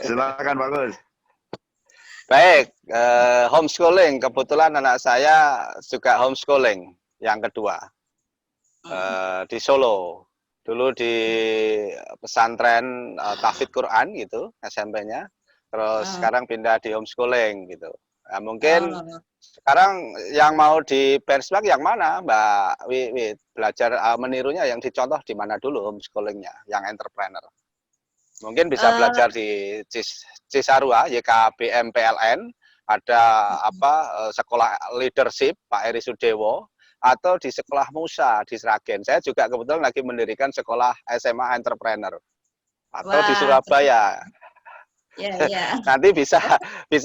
Silakan Pak Kus. Baik, homeschooling. Kebetulan anak saya juga homeschooling yang kedua di Solo. Dulu di pesantren Tahfidz Quran gitu, SMP-nya. Terus sekarang pindah di homeschooling gitu. Nah, mungkin sekarang yang mau di benchmark yang mana, Mbak Wiwit? Belajar menirunya yang dicontoh di mana dulu homeschoolingnya, yang entrepreneur? Mungkin bisa belajar di Cisarua, YKBM PLN, ada sekolah leadership Pak Eri Sudewo, atau di sekolah Musa di Sragen. Saya juga kebetulan lagi mendirikan sekolah SMA entrepreneur, atau di Surabaya. Ya. Nanti bisa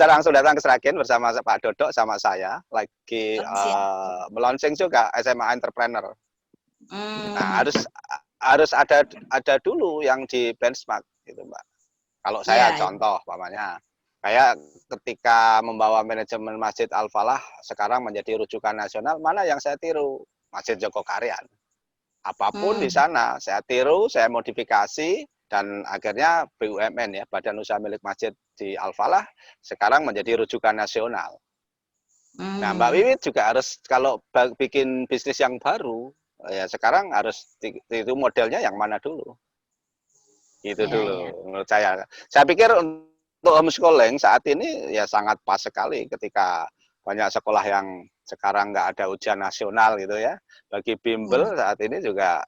langsung datang ke Sragen bersama Pak Dodok sama saya lagi melaunching juga SMA entrepreneur. Nah, harus ada dulu yang di benchmark gitu, Mbak. Kalau saya contoh pamannya, kayak ketika membawa manajemen Masjid Al-Falah sekarang menjadi rujukan nasional, mana yang saya tiru? Masjid Jogokarian. Apapun di sana saya tiru, saya modifikasi, dan akhirnya BUMN ya, Badan Usaha Milik Masjid di Al-Falah sekarang menjadi rujukan nasional. Nah, Mbak Wiwit juga harus kalau bikin bisnis yang baru, ya sekarang harus itu modelnya yang mana dulu. Gitu dulu menurut saya. Saya pikir untuk homeschooling saat ini ya sangat pas sekali ketika banyak sekolah yang sekarang nggak ada ujian nasional gitu ya. Bagi bimbel saat ini juga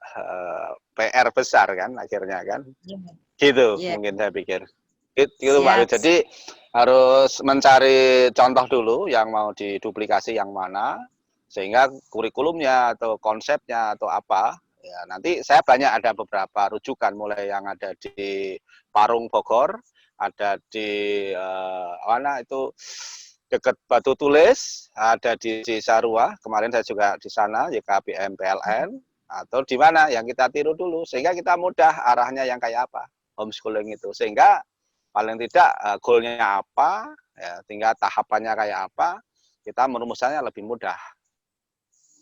PR besar kan akhirnya kan. Gitu mungkin saya pikir. Gitu Mbak. Jadi harus mencari contoh dulu yang mau diduplikasi yang mana, sehingga kurikulumnya atau konsepnya atau apa, ya nanti saya banyak ada beberapa rujukan, mulai yang ada di Parung Bogor, ada di mana itu dekat Batu Tulis, ada di Cisarua, kemarin saya juga di sana, YKBM PLN, atau di mana yang kita tiru dulu, sehingga kita mudah arahnya yang kayak apa, homeschooling itu, sehingga paling tidak goalnya apa, ya, tinggal tahapannya kayak apa, kita merumuskannya lebih mudah.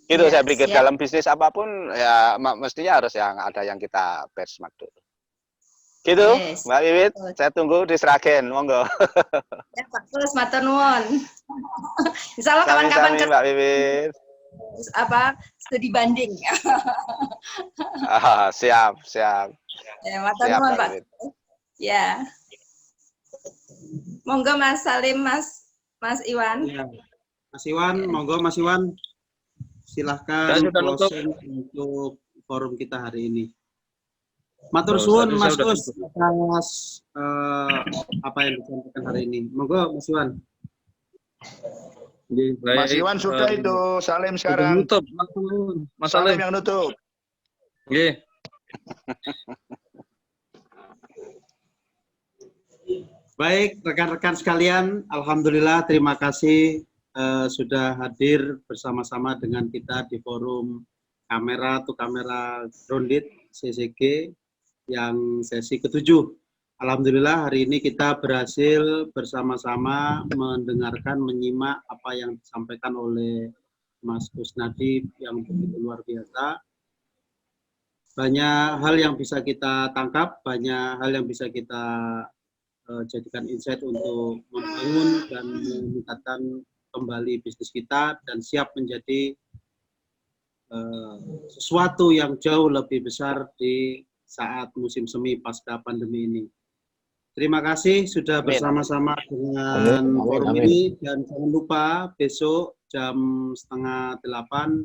Gitu saya pikir dalam bisnis apapun, ya mestinya harus yang ada yang kita benchmark dulu. Gitu, Mbak Wiwit, saya tunggu di Sragen, monggo. Ya, Pak Kus, matur nuwun. Insya Allah kapan-kapan Mbak Wiwit. Studi banding. Siap. Ya, matur nuwun, Pak. Ya. Monggo Mas Salim, Mas Iwan. Ya. Mas Iwan, monggo Mas Iwan. Silahkan closing untuk forum kita hari ini. Matur suwun Mas Kus atas apa yang disampaikan hari ini. Monggo Mas Iwan. Mas Iwan sudah itu, Salim sekarang. Nutup, Mas Salim yang nutup. Nggih. Baik, rekan-rekan sekalian, alhamdulillah terima kasih sudah hadir bersama-sama dengan kita di forum kamera grounded CCG yang sesi ke-7. Alhamdulillah hari ini kita berhasil bersama-sama mendengarkan, menyimak apa yang disampaikan oleh Mas Kusnadi yang begitu luar biasa. Banyak hal yang bisa kita tangkap, banyak hal yang bisa kita jadikan insight untuk membangun dan meningkatkan kembali bisnis kita dan siap menjadi sesuatu yang jauh lebih besar di saat musim semi pasca pandemi ini. Terima kasih sudah bersama-sama dengan forum ini, dan jangan lupa besok jam 7:30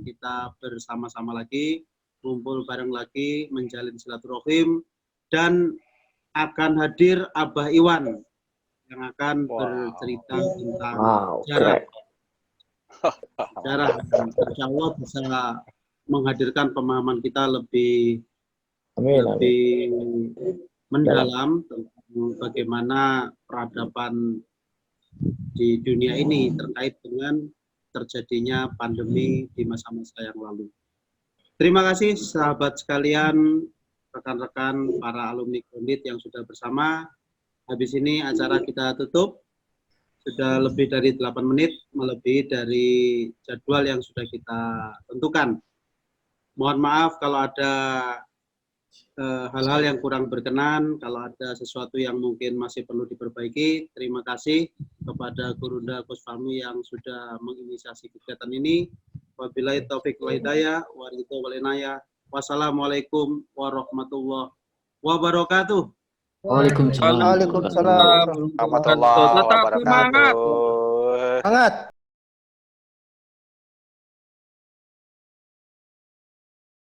kita bersama-sama lagi, kumpul bareng lagi, menjalin silaturahim, dan akan hadir Abah Iwan yang akan bercerita tentang sejarah. Insya Allah bisa menghadirkan pemahaman kita lebih Amin, mendalam tentang bagaimana peradaban di dunia ini terkait dengan terjadinya pandemi di masa-masa yang lalu. Terima kasih sahabat sekalian, rekan-rekan para alumni Kondit yang sudah bersama. Habis ini acara kita tutup. Sudah lebih dari 8 menit, melebihi dari jadwal yang sudah kita tentukan. Mohon maaf kalau ada hal-hal yang kurang berkenan, kalau ada sesuatu yang mungkin masih perlu diperbaiki. Terima kasih kepada Gurunda Kusfami yang sudah menginisiasi kegiatan ini. Wabillahi taufiq wal hidayah, wassalamualaikum warahmatullahi wabarakatuh. Waalaikumsalam. Waalaikumsalam warahmatullahi wabarakatuh. Semangat.